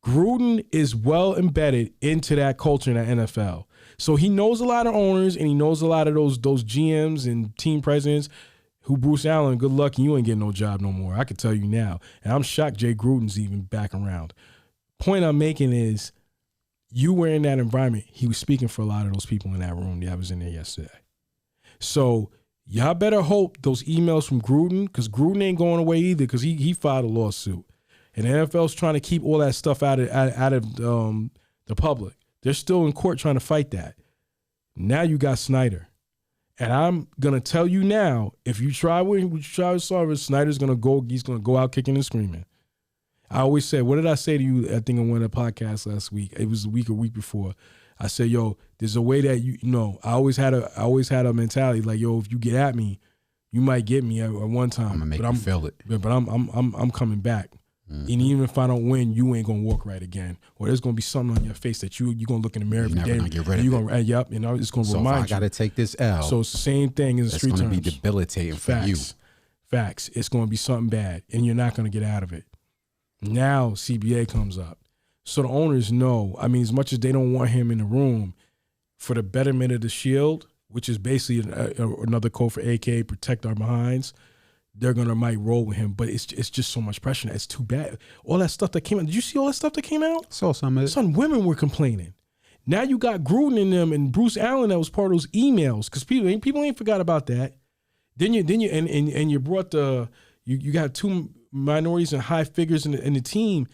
Gruden is well embedded into that culture in the NFL. So he knows a lot of owners and he knows a lot of those GMs and team presidents who Bruce Allen, good luck, and you ain't getting no job no more. I can tell you now. And I'm shocked Jay Gruden's even back around. Point I'm making is you were in that environment. He was speaking for a lot of those people in that room that was in there yesterday. So y'all better hope those emails from Gruden, because Gruden ain't going away either because he filed a lawsuit. And the NFL's trying to keep all that stuff out of the public. They're still in court trying to fight that. Now you got Snyder. And I'm going to tell you now, if you try with Sarver, Snyder's going to go out kicking and screaming. I always said, what did I say to you? I think on one of the podcasts last week. It was a week before. I said, yo, there's a way that I always had a mentality like, yo, if you get at me, you might get me at one time. I'm gonna make you feel it. But I'm coming back. Mm-hmm. And even if I don't win, you ain't gonna walk right again. Or there's gonna be something on your face that you're gonna look in the mirror every day. Gonna get rid of it. Yep, it's gonna remind you. So I gotta take this L. So it's the same thing in the street terms. It's gonna be debilitating for you. Facts. It's gonna be something bad, and you're not gonna get out of it. Now CBA comes up. So the owners know, I mean, as much as they don't want him in the room, for the betterment of the Shield, which is basically another code for AKA protect our behinds, they're going to might roll with him. But it's just so much pressure. It's too bad. All that stuff that came out. Did you see all that stuff that came out? Saw some of it. Some women were complaining. Now you got Gruden in them and Bruce Allen that was part of those emails, because people ain't forgot about that. Then you brought you got two minorities and high figures in the team.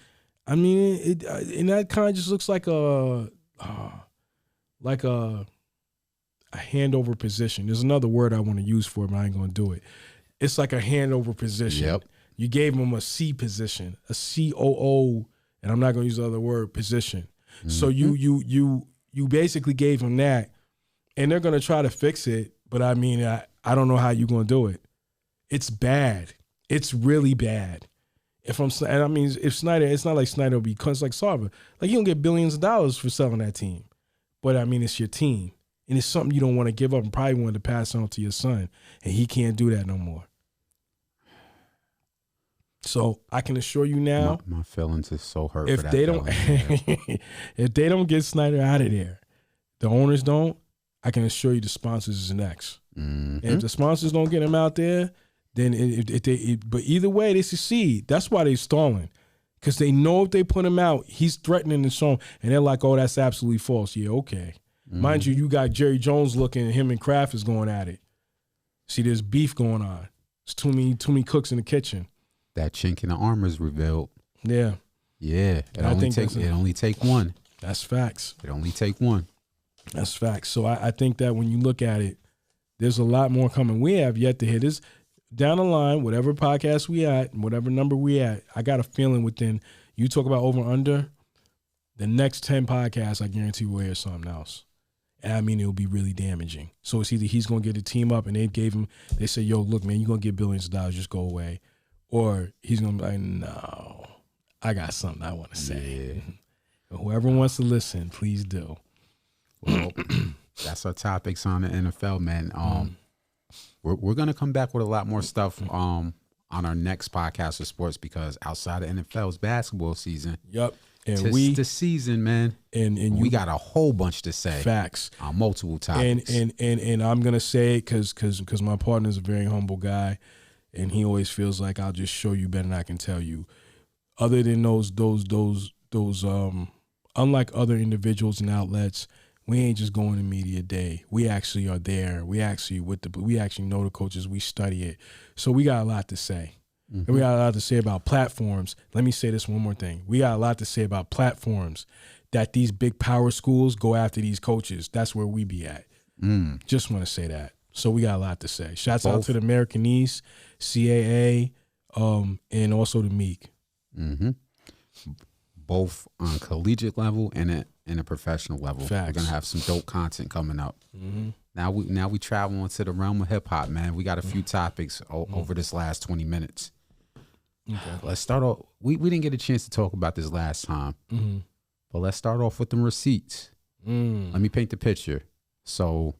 I mean, and that kind of just looks like a handover position. There's another word I want to use for it, but I ain't going to do it. It's like a handover position. Yep. You gave him a C position, a COO, and I'm not going to use the other word, position. Mm-hmm. So you basically gave him that, and they're going to try to fix it. But I mean, I don't know how you're going to do it. It's bad. It's really bad. If Snyder, it's not like Snyder will be, it's like Sarver. Like, you don't get billions of dollars for selling that team. But I mean, it's your team. And it's something you don't want to give up and probably wanted to pass on to your son. And he can't do that no more. So I can assure you now. My feelings is so hurt if for that. If they don't get Snyder out of there, the owners don't, I can assure you the sponsors is next. Mm-hmm. And if the sponsors don't get him out there, then but either way, they succeed. That's why they're stalling. Because they know if they put him out, he's threatening the show. And they're like, oh, that's absolutely false. Yeah, okay. Mm-hmm. Mind you, you got Jerry Jones looking, and him and Kraft is going at it. See, there's beef going on. There's too many cooks in the kitchen. That chink in the armor is revealed. Yeah. Yeah. It only take one. That's facts. It only take one. That's facts. So I think that when you look at it, there's a lot more coming. We have yet to hit this down the line, whatever podcast we at, whatever number we at. I got a feeling within, you talk about over under, the next 10 podcasts, I guarantee we'll hear something else. And I mean, it'll be really damaging. So it's either he's going to get a team up and they say, yo, look, man, you're going to get billions of dollars, just go away. Or he's going to be like, no, I got something I want to say. Yeah. Whoever wants to listen, please do. Well, that's our topics on the NFL, man. We're going to come back with a lot more stuff on our next podcast of sports, because outside of NFL is basketball season. Yep. And Tis the season, man. And we got a whole bunch to say. Facts. On multiple topics. And I'm going to say it because my partner's a very humble guy, and he always feels like I'll just show you better than I can tell you. Other than those unlike other individuals and outlets, we ain't just going to media day. We actually are there. We actually know the coaches. We study it. So we got a lot to say. Mm-hmm. And we got a lot to say about platforms. Let me say this one more thing. We got a lot to say about platforms that these big power schools go after these coaches. That's where we be at. Just want to say that. So we got a lot to say. Shouts out to the American East, CAA, and also the Meek. Mm-hmm. Both on collegiate level and in a professional level. Facts. We're gonna have some dope content coming up. Mm-hmm. Now we travel into the realm of hip hop, man. We got a few topics over this last 20 minutes. Okay. Let's start off. We didn't get a chance to talk about this last time, but let's start off with them receipts. Let me paint the picture. So,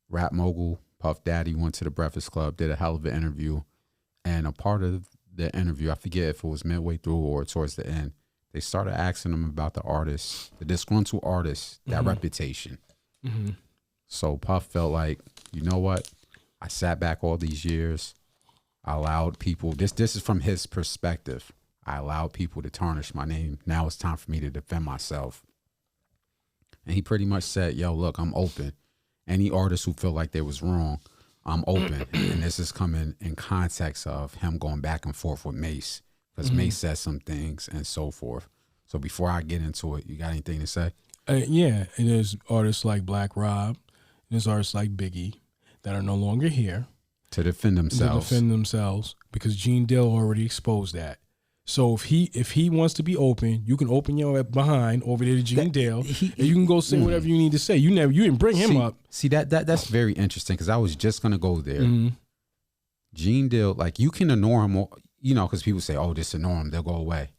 rap mogul Puff Daddy went to the Breakfast Club, did a hell of an interview, and a part of the interview, I forget if it was midway through or towards the end, they started asking him about the artist, the disgruntled artist, that reputation. Mm-hmm. So Puff felt like, you know what? I sat back all these years. I allowed people, this is from his perspective. I allowed people to tarnish my name. Now it's time for me to defend myself. And he pretty much said, yo, look, I'm open. Any artist who feel like they was wrong, I'm open. And this is coming in context of him going back and forth with Mace, because Mace said some things and so forth. So before I get into it, you got anything to say? Yeah, and there's artists like Black Rob, and there's artists like Biggie that are no longer here. To defend themselves. Because Gene Dale already exposed that. So if he wants to be open, you can open your behind over there to Gene Dale, and you can go say whatever you need to say. You didn't bring him up. See that's very interesting, because I was just gonna go there. Gene Dale, like, you can ignore him, because people say, "Oh, just ignore him; they'll go away."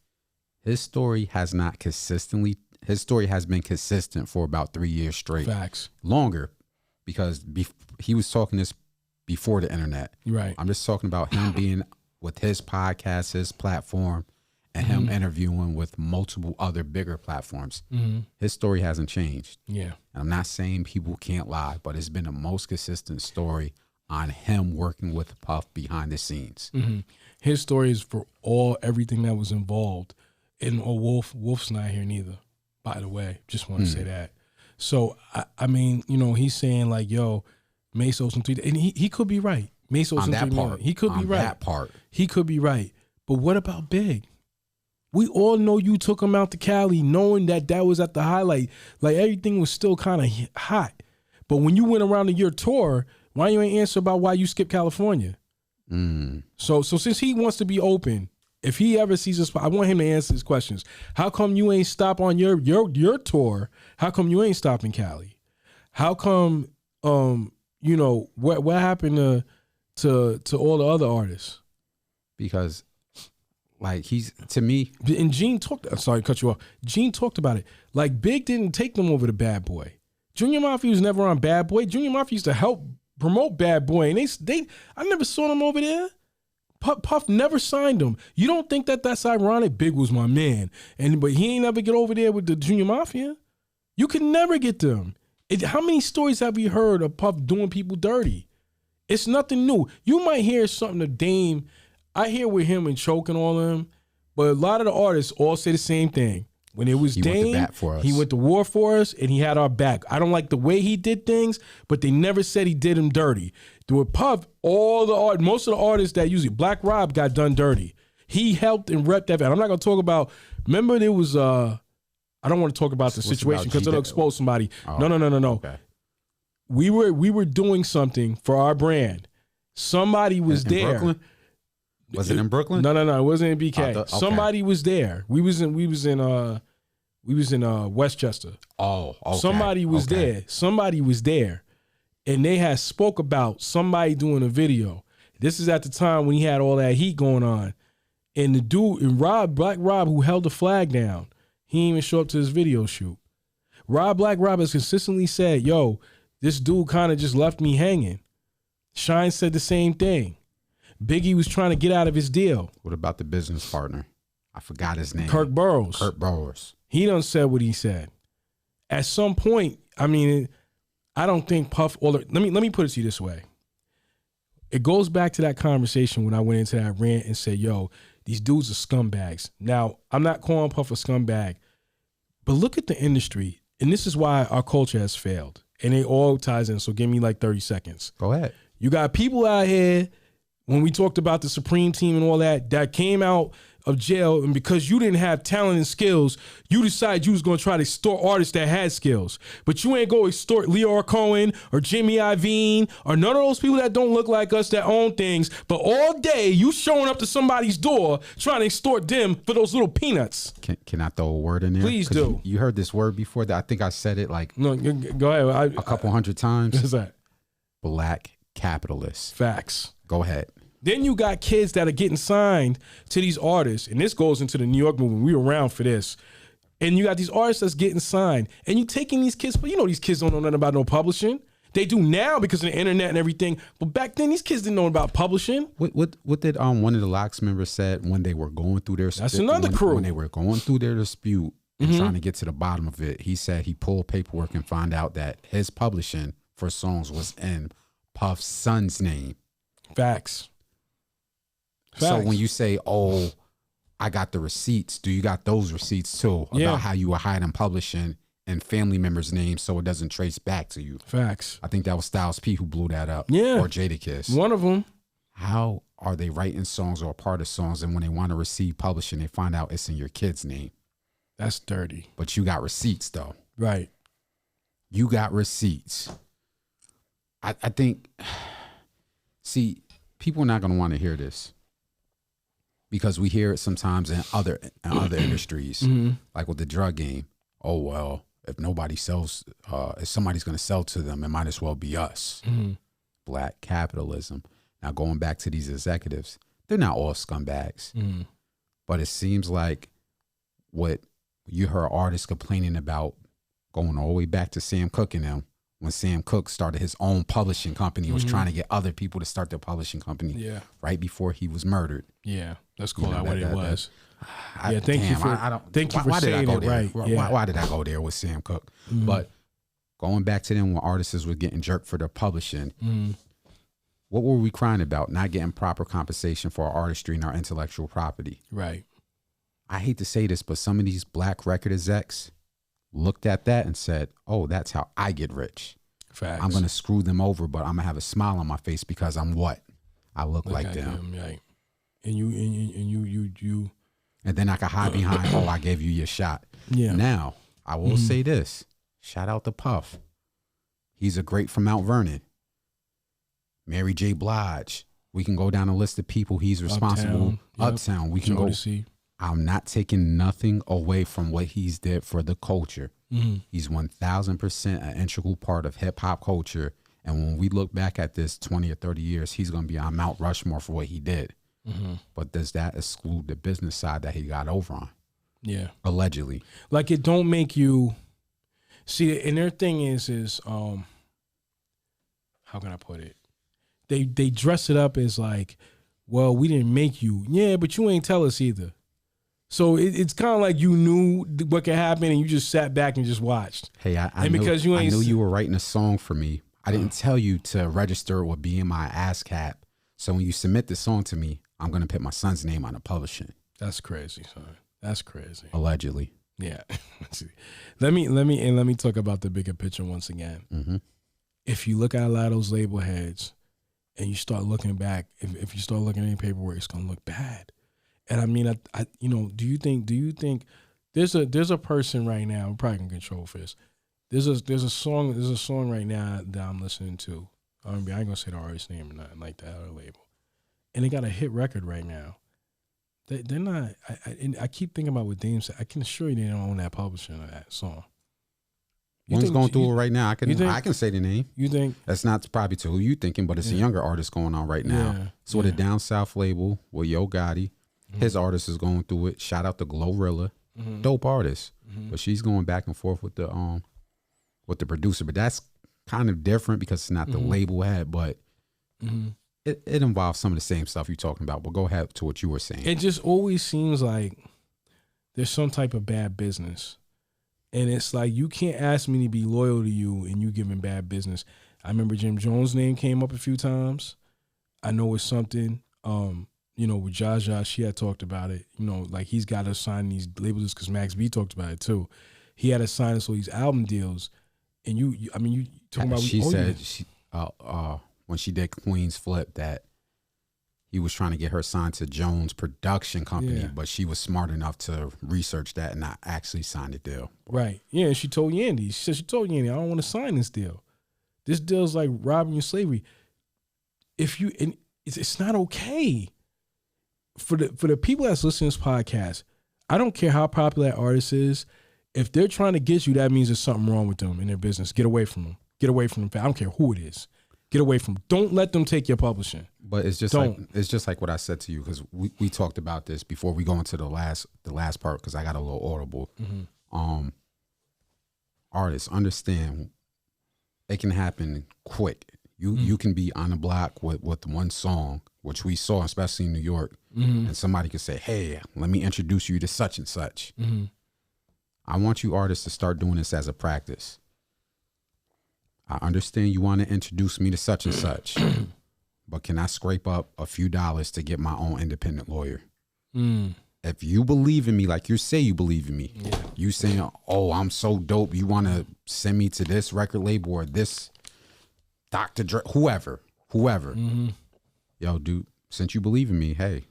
His story has been consistent for about 3 years straight. Facts. Longer, because he was talking this before the internet. Right. I'm just talking about him being with his podcast, his platform, and him interviewing with multiple other bigger platforms. His story hasn't changed. Yeah. And I'm not saying people can't lie, but it's been the most consistent story on him working with Puff behind the scenes. His story is for everything that was involved. And Wolf's not here neither, by the way. Just want to say that. So, I mean, he's saying like, yo, Mace owes him 3, and he could be right. Mace owes him 3 million. He could be right. That part. He could be right. But what about Big? We all know you took him out to Cali knowing that was at the highlight. Like, everything was still kind of hot. But when you went around to your tour, why you ain't answer about why you skipped California? So since he wants to be open, if he ever sees us, I want him to answer his questions. How come you ain't stop on your tour? How come you ain't stop in Cali? How come what happened to all the other artists? Because, like, he's, to me, and Gene talked. I'm sorry to cut you off. Gene talked about it. Like, Big didn't take them over to Bad Boy. Junior Mafia was never on Bad Boy. Junior Mafia used to help promote Bad Boy, and I never saw them over there. Puff never signed him. You don't think that's ironic? Big was my man, but he ain't never get over there with the Junior Mafia. You can never get them. How many stories have we heard of Puff doing people dirty? It's nothing new. You might hear something of Dame. I hear with him and Choke and all of them, but a lot of the artists all say the same thing. When it was Dame, he went to war for us, and he had our back. I don't like the way he did things, but they never said he did him dirty. With Puff, most of the artists that use it, Black Rob got done dirty. He helped and repped that. I'm not gonna talk about. Remember, there was I don't want to talk about the situation because it'll expose somebody. Oh, No. okay. We were doing something for our brand. Somebody was in there. Brooklyn? Was it in Brooklyn? No. It wasn't in BK. Okay. Somebody was there. We was in Westchester. Oh, okay. Somebody was there. Somebody was there. And they had spoke about somebody doing a video. This is at the time when he had all that heat going on. And the dude, and Black Rob, who held the flag down, he didn't even show up to his video shoot. Black Rob has consistently said, yo, this dude kind of just left me hanging. Shine said the same thing. Biggie was trying to get out of his deal. What about the business partner? I forgot his name. Kirk Burrows. He done said what he said. At some point, I mean, I don't think Puff. Let me put it to you this way. It goes back to that conversation when I went into that rant and said, "Yo, these dudes are scumbags." Now, I'm not calling Puff a scumbag, but look at the industry, and this is why our culture has failed, and it all ties in. So give me like 30 seconds. Go ahead. You got people out here. When we talked about the Supreme Team and all that came out of jail, and because you didn't have talent and skills, you decided you was going to try to extort artists that had skills. But you ain't go extort Leor Cohen or Jimmy Iovine or none of those people that don't look like us that own things. But all day, you showing up to somebody's door trying to extort them for those little peanuts. Can I throw a word in there? Please do. You heard this word before. That I think I said it like no. Go ahead. A couple hundred times. What's that? Black capitalists. Facts. Go ahead. Then you got kids that are getting signed to these artists, and this goes into the New York movement. We were around for this. And you got these artists that's getting signed, and you taking these kids, but you know these kids don't know nothing about no publishing. They do now because of the internet and everything, but back then these kids didn't know about publishing. What did one of the Locks members said when they were going through their That's another crew. When they were going through their dispute and trying to get to the bottom of it, he said he pulled paperwork and found out that his publishing for songs was in Puff's son's name. Facts. So when you say, "Oh, I got the receipts," do you got those receipts too about how you were hiding publishing and family members' names so it doesn't trace back to you? Facts. I think that was Styles P who blew that up. Yeah. Or Jadakiss. One of them. How are they writing songs or a part of songs, and when they want to receive publishing, they find out it's in your kid's name? That's dirty. But you got receipts though. Right. You got receipts. I think, see, people are not going to want to hear this. Because we hear it sometimes in other industries, like with the drug game. Oh, well, if nobody sells, if somebody's going to sell to them, it might as well be us. Black capitalism. Now, going back to these executives, they're not all scumbags. But it seems like what you heard artists complaining about going all the way back to Sam Cooke and them, when Sam Cooke started his own publishing company, he was trying to get other people to start their publishing company right before he was murdered. Yeah, let's call that what it was. Thank you for why saying it right. Why did I go there with Sam Cooke? But going back to them when artists were getting jerked for their publishing, what were we crying about? Not getting proper compensation for our artistry and our intellectual property. Right. I hate to say this, but some of these black record execs looked at that and said, "Oh, that's how I get rich. Facts. I'm going to screw them over, but I'm going to have a smile on my face because I'm what? I look like them." Right. And you. And then I can hide behind, "Oh, I gave you your shot." Yeah. Now, I will say this. Shout out to Puff. He's a great from Mount Vernon. Mary J. Blige. We can go down a list of people he's responsible. Uptown. We can Jodeci. I'm not taking nothing away from what he's did for the culture. He's 1,000% an integral part of hip hop culture. And when we look back at this 20 or 30 years, he's going to be on Mount Rushmore for what he did. But does that exclude the business side that he got over on? Yeah. Allegedly. Like, it don't make you see. And their thing is how can I put it? They dress it up as like, well, we didn't make you. Yeah, but you ain't tell us either. So it's kind of like you knew what could happen and you just sat back and just watched. Hey, I knew you were writing a song for me. I didn't tell you to register with BMI ASCAP. So when you submit the song to me, I'm going to put my son's name on the publishing. That's crazy, son. That's crazy. Allegedly. Yeah. Let me talk about the bigger picture once again. If you look at a lot of those label heads and you start looking back, if you start looking at any paperwork, it's going to look bad. And I mean, I do you think There's a person right now. I'm probably gonna control for this. There's a song right now that I'm listening to. I ain't gonna say the artist name or nothing like that, or label. And they got a hit record right now. They're not. I keep thinking about what Dame said. I can assure you they don't own that publishing of that song. One's going through it right now. I can say the name. You think that's not probably to who you thinking, but it's a younger artist going on right now. Yeah, so with a down south label with Yo Gotti, his artist is going through it. Shout out to Glorilla, dope artist, but she's going back and forth with the producer. But that's kind of different because it's not the label head, but it involves some of the same stuff you're talking about. But go ahead to what you were saying. It just always seems like there's some type of bad business. And it's like, you can't ask me to be loyal to you and you giving bad business. I remember Jim Jones' name came up a few times. I know it's something, with Jaja, she had talked about it. Like he's got to sign these labels because Max B talked about it too. He had to sign us all these album deals. And you talking about... She said when she did Queen's Flip that he was trying to get her signed to Jones Production Company, but she was smart enough to research that and not actually sign the deal. Right. Yeah, and she told Yandy. She told Yandy, I don't want to sign this deal. This deal's like robbing you of slavery. It's not okay. For the people that's listening to this podcast, I don't care how popular that artist is. If they're trying to get you, that means there's something wrong with them in their business. Get away from them. Get away from them. I don't care who it is. Get away from them. Don't let them take your publishing. But it's just like what I said to you, because we talked about this before we go into the last part, because I got a little audible. Artists, understand it can happen quick. You can be on the block with one song, which we saw, especially in New York, and somebody could say, hey, let me introduce you to such and such. I want you artists to start doing this as a practice. I understand you want to introduce me to such and such, but can I scrape up a few dollars to get my own independent lawyer? If you believe in me, like you say you believe in me, you saying, oh, I'm so dope, you want to send me to this record label or this Dr. Dre, whoever. Yo, dude, since you believe in me, hey,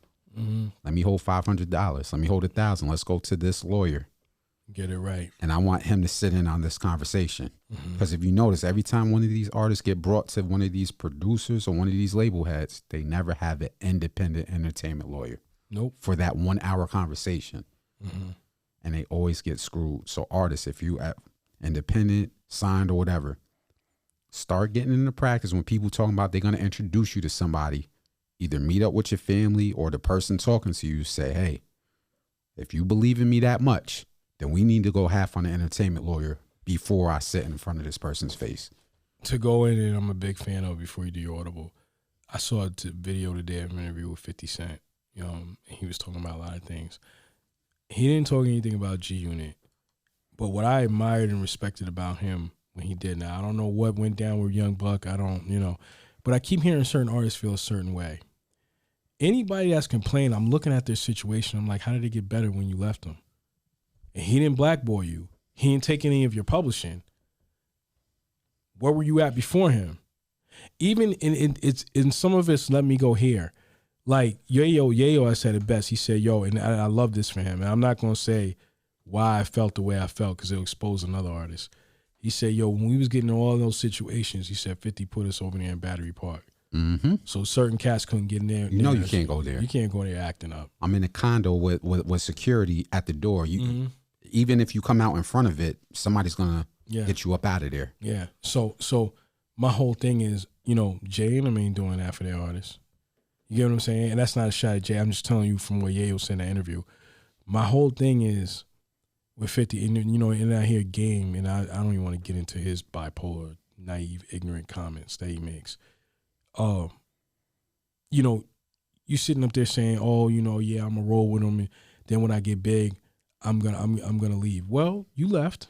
let me hold $500. Let me hold $1,000. Let's go to this lawyer. Get it right. And I want him to sit in on this conversation. Because if you notice, every time one of these artists get brought to one of these producers or one of these label heads, they never have an independent entertainment lawyer. Nope. For that 1 hour conversation. And they always get screwed. So artists, if you are independent, signed or whatever, start getting into practice when people talking about they're going to introduce you to somebody. Either meet up with your family or the person talking to you, say, hey, if you believe in me that much, then we need to go half on the entertainment lawyer before I sit in front of this person's face. To go in, and I'm a big fan of before you do your Audible, I saw a video today of an interview with 50 Cent. He was talking about a lot of things. He didn't talk anything about G-Unit, but what I admired and respected about him when he did, now I don't know what went down with Young Buck, but I keep hearing certain artists feel a certain way. Anybody that's complaining, I'm looking at their situation, I'm like, how did it get better when you left them? And he didn't blackball you. He didn't take any of your publishing. Where were you at before him? Even in some of it's let me go here. Like Yayo, I said it best. He said, yo, and I love this for him. And I'm not going to say why I felt the way I felt because it'll expose another artist. He said, yo, when we was getting in all those situations, he said 50 put us over there in Battery Park. So certain cats couldn't get in there. You can't go there. You can't go there acting up. I'm in a condo with security at the door. Even if you come out in front of it, somebody's gonna get you up out of there. Yeah. So my whole thing is, Jay and them ain't doing that for their artists. You get what I'm saying? And that's not a shot at Jay. I'm just telling you from what Yayo said in the interview. My whole thing is with 50, and I hear Game, and I don't even want to get into his bipolar, naive, ignorant comments that he makes. You sitting up there saying, oh, I'm gonna roll with him, and then when I get big, I'm gonna leave. Well, you left,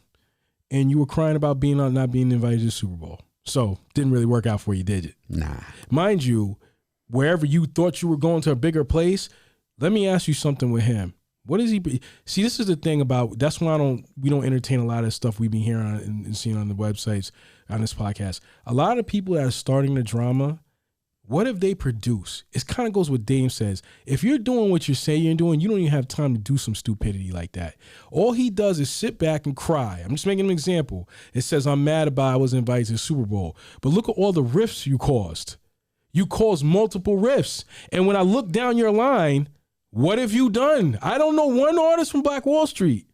and you were crying about not being invited to the Super Bowl. So didn't really work out for you, did it? Nah. Mind you, wherever you thought you were going to a bigger place, let me ask you something with him. What is he? See, this is the thing about. That's why we don't entertain a lot of stuff we've been hearing and seeing on the websites on this podcast. A lot of people that are starting the drama, What if they produce? It kind of goes with Dame says. If you're doing what you say you're doing, you don't even have time to do some stupidity like that. All he does is sit back and cry. I'm just making an example. It says, I'm mad about I was invited to the Super Bowl. But look at all the rifts you caused. You caused multiple rifts. And when I look down your line, what have you done? I don't know one artist from Black Wall Street.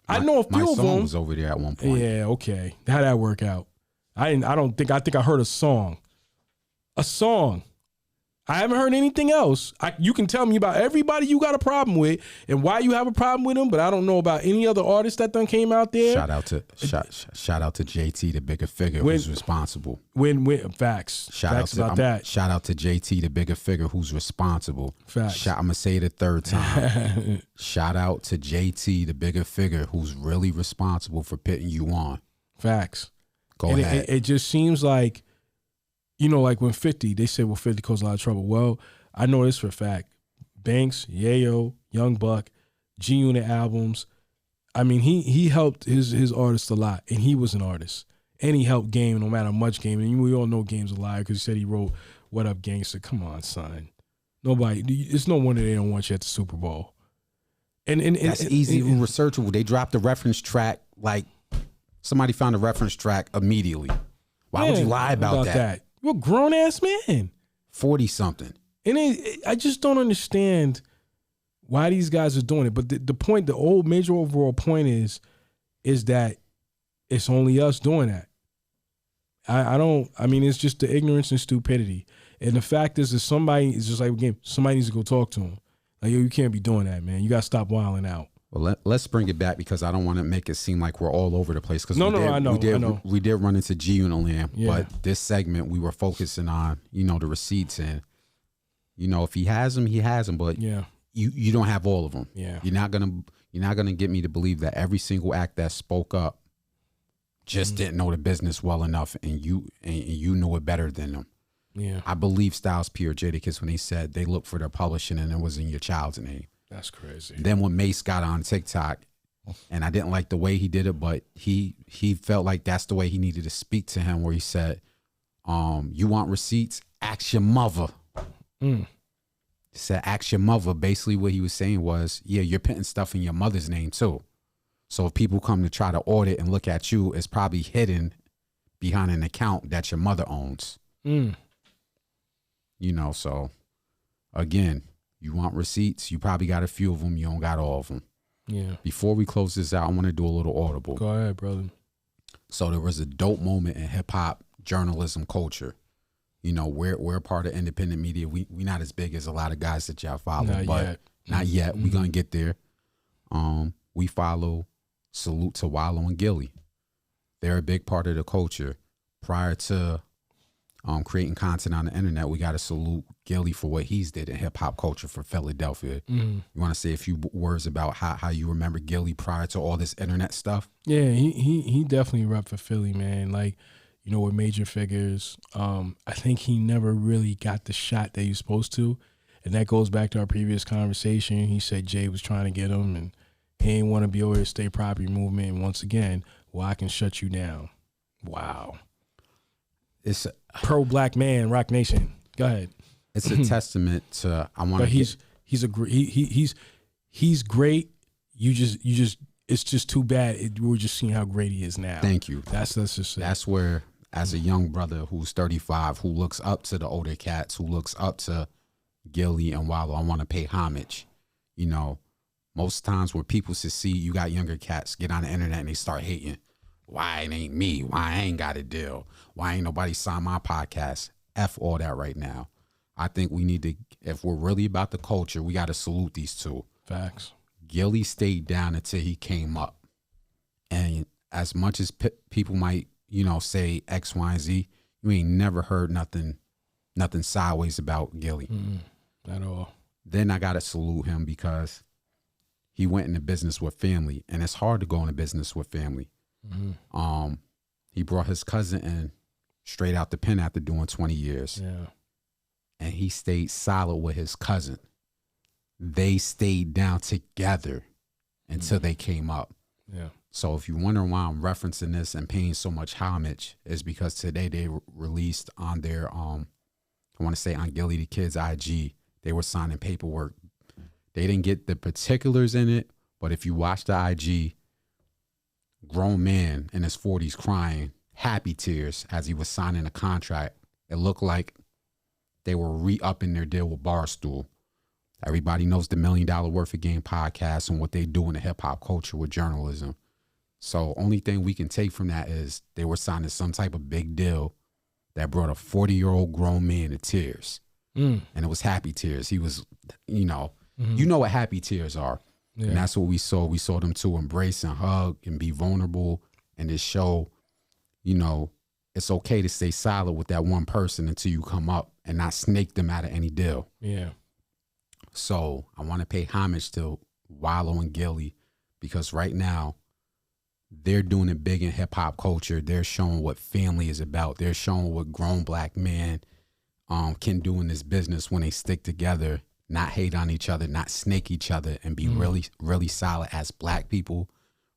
I know a few of them. My song was over there at one point. Yeah, okay. How'd that work out? I think I heard a song. A song. I haven't heard anything else. You can tell me about everybody you got a problem with and why you have a problem with them, but I don't know about any other artists that done came out there. Shout out to JT, the bigger figure who's responsible. Facts. Shout out to JT, the bigger figure who's responsible. Facts. I'm gonna say it a third time. Shout out to JT, the bigger figure who's really responsible for putting you on. Facts. Go ahead. It just seems like, like when 50, they said, well, 50 caused a lot of trouble. Well, I know this for a fact. Banks, Yayo, Young Buck, G-Unit albums. I mean, he helped his artists a lot, and he was an artist. And he helped Game, no matter much Game. And we all know Game's a liar because he said he wrote What Up Gangsta. Come on, son. It's no wonder they don't want you at the Super Bowl. And that's easy and researchable. They dropped the reference track, like somebody found a reference track immediately. Why would you lie about that? You're a grown-ass man. 40-something. And I just don't understand why these guys are doing it. But the point, the old major overall point is that it's only us doing that. I mean, it's just the ignorance and stupidity. And the fact is that somebody is just like, again, somebody needs to go talk to him. Like, yo, you can't be doing that, man. You got to stop wilding out. Well, let's bring it back because I don't want to make it seem like we're all over the place. I know. We did run into Enveonline, but this segment we were focusing on, the receipts and, if he has them, he has them. But you don't have all of them. Yeah, you're not gonna get me to believe that every single act that spoke up just didn't know the business well enough, and you knew it better than them. Yeah, I believe Styles P or Jadakiss when they said they looked for their publishing and it was in your child's name. That's crazy. Then when Mace got on TikTok, and I didn't like the way he did it, but he felt like that's the way he needed to speak to him, where he said, you want receipts? Ask your mother. He said, ask your mother. Basically what he was saying was, yeah, you're putting stuff in your mother's name too. So if people come to try to audit and look at you, it's probably hidden behind an account that your mother owns. So again, you want receipts? You probably got a few of them. You don't got all of them. Yeah. Before we close this out, I want to do a little audible. Go ahead, brother. So there was a dope moment in hip hop journalism culture. We're part of independent media. We not as big as a lot of guys that y'all follow, not yet. We're gonna get there. We follow Salute to Wallo and Gillie. They're a big part of the culture. Prior to creating content on the internet, we got to salute Gillie for what he's did in hip hop culture for Philadelphia. You want to say a few words about how you remember Gillie prior to all this internet stuff? Yeah, he definitely repped for Philly, man. Like, with major figures. I think he never really got the shot that he was supposed to. And that goes back to our previous conversation. He said Jay was trying to get him and he didn't want to be over the state property movement. And once again, I can shut you down. Wow. It's pro black man, Rock Nation. Go ahead. It's a testament to he's great. You just it's just too bad. We're just seeing how great he is now. Thank you. That's just it. That's where, as a young brother who's 35, who looks up to the older cats, who looks up to Gillie and Wallo, I want to pay homage. Most times where people succeed, you got younger cats get on the internet and they start hating. Why it ain't me? Why I ain't got a deal? Why ain't nobody signed my podcast? F all that right now. I think we need to, if we're really about the culture, we got to salute these two. Facts. Gillie stayed down until he came up. And as much as people might, say X, Y, and Z, you ain't never heard nothing sideways about Gillie. At all. Then I got to salute him because he went into business with family. And it's hard to go into business with family. He brought his cousin in straight out the pen after doing 20 years. Yeah. And he stayed solid with his cousin. They stayed down together until they came up. Yeah. So if you wonder why I'm referencing this and paying so much homage, is because today they released on their I want to say on Gillie the Kid's IG, they were signing paperwork. They didn't get the particulars in it, but if you watch the IG, grown man in his 40s crying, happy tears as he was signing a contract. It looked like they were re-upping their deal with Barstool. Everybody knows the $1 Million Worth of Game podcast and what they do in the hip hop culture with journalism. So only thing we can take from that is they were signing some type of big deal that brought a 40-year-old grown man to tears. And it was happy tears. He was, you know what happy tears are. Yeah. And that's what we saw. We saw them to embrace and hug and be vulnerable and to show, you know, it's okay to stay solid with that one person until you come up and not snake them out of any deal. Yeah. So I want to pay homage to Wallo and Gillie because right now they're doing it big in hip hop culture. They're showing what family is about. They're showing what grown black men can do in this business when they stick together, not hate on each other, not snake each other, and be really, really solid as black people,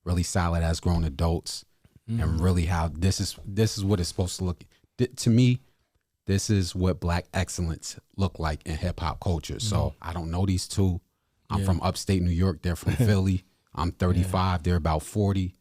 really solid as grown adults, and really how this is what it's supposed to look. To me, this is what black excellence look like in hip hop culture. So I don't know these two. I'm from upstate New York. They're from Philly. I'm 35. They're about 40.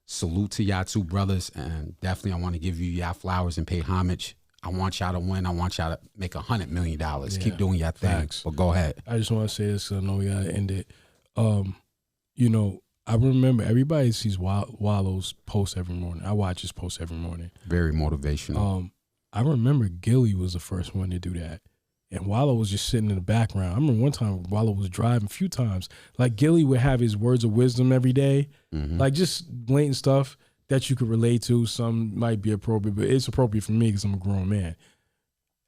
Salute to y'all two brothers, and definitely I want to give you y'all flowers and pay homage. I want y'all to win. I want y'all to make $100 million. Keep doing your thing. Facts. But go ahead. I just want to say this because I know we gotta end it. You know, I remember everybody sees Wallo's post every morning. I watch his post every morning. Very motivational. I remember Gillie was the first one to do that. And Wallo was just sitting in the background. I remember one time Wallo was driving a few times. Like Gillie would have his words of wisdom every day. Like just blatant stuff that you could relate to. Some might be appropriate, but it's appropriate for me because I'm a grown man.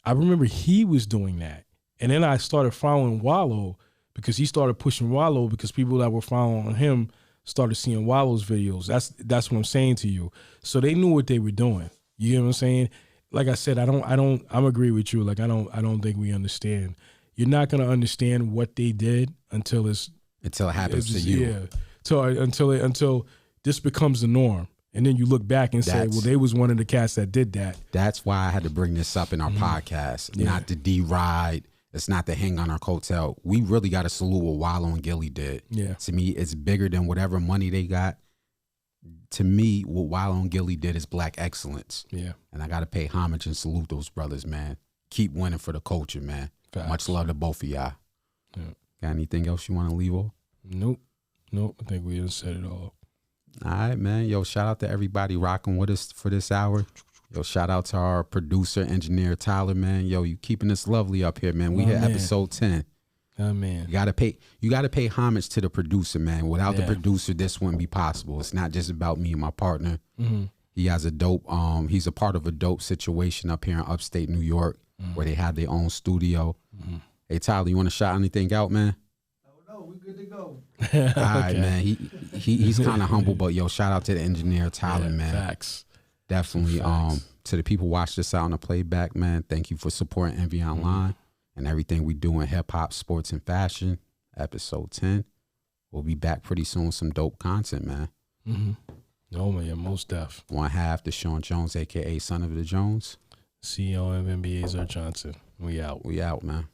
I remember he was doing that. And then I started following Wallo because he started pushing Wallo because people that were following him started seeing Wallo's videos. That's what I'm saying to you. So they knew what they were doing. You get what I'm saying? Like I said, I'm agree with you. Like I don't think we understand. You're not gonna understand what they did until it happens to you. Yeah. Until this becomes the norm. And then you look back and say, well, they was one of the cats that did that. That's why I had to bring this up in our podcast. Not to deride. It's not to hang on our coattail. We really got to salute what Wallo and Gillie did. Yeah. To me, it's bigger than whatever money they got. To me, what Wallo and Gillie did is black excellence. Yeah. And I got to pay homage and salute those brothers, man. Keep winning for the culture, man. Facts. Much love to both of y'all. Yeah. Got anything else you want to leave off? Nope. I think we just said it all. All right, man. Yo, shout out to everybody rocking with us for this hour. Yo, shout out to our producer, engineer, Tyler, man. Yo, you keeping us lovely up here, man. We hit episode 10. Oh, man. You gotta pay homage to the producer, man. Without the producer, this wouldn't be possible. It's not just about me and my partner. He has a dope, he's a part of a dope situation up here in upstate New York where they have their own studio. Hey, Tyler, you want to shout anything out, man? No, we good to go. All right, man. He's kind of humble, but yo, shout out to the engineer, Tyler, man. Facts. Definitely. To the people watch this out on the playback, man, thank you for supporting Enveonline and everything we do in hip hop, sports, and fashion. Episode 10. We'll be back pretty soon with some dope content, man. Oh, man, most def. One half, Deshaun Jones, aka Son of the Jones. CEO of NBA, Zer Johnson. We out. We out, man.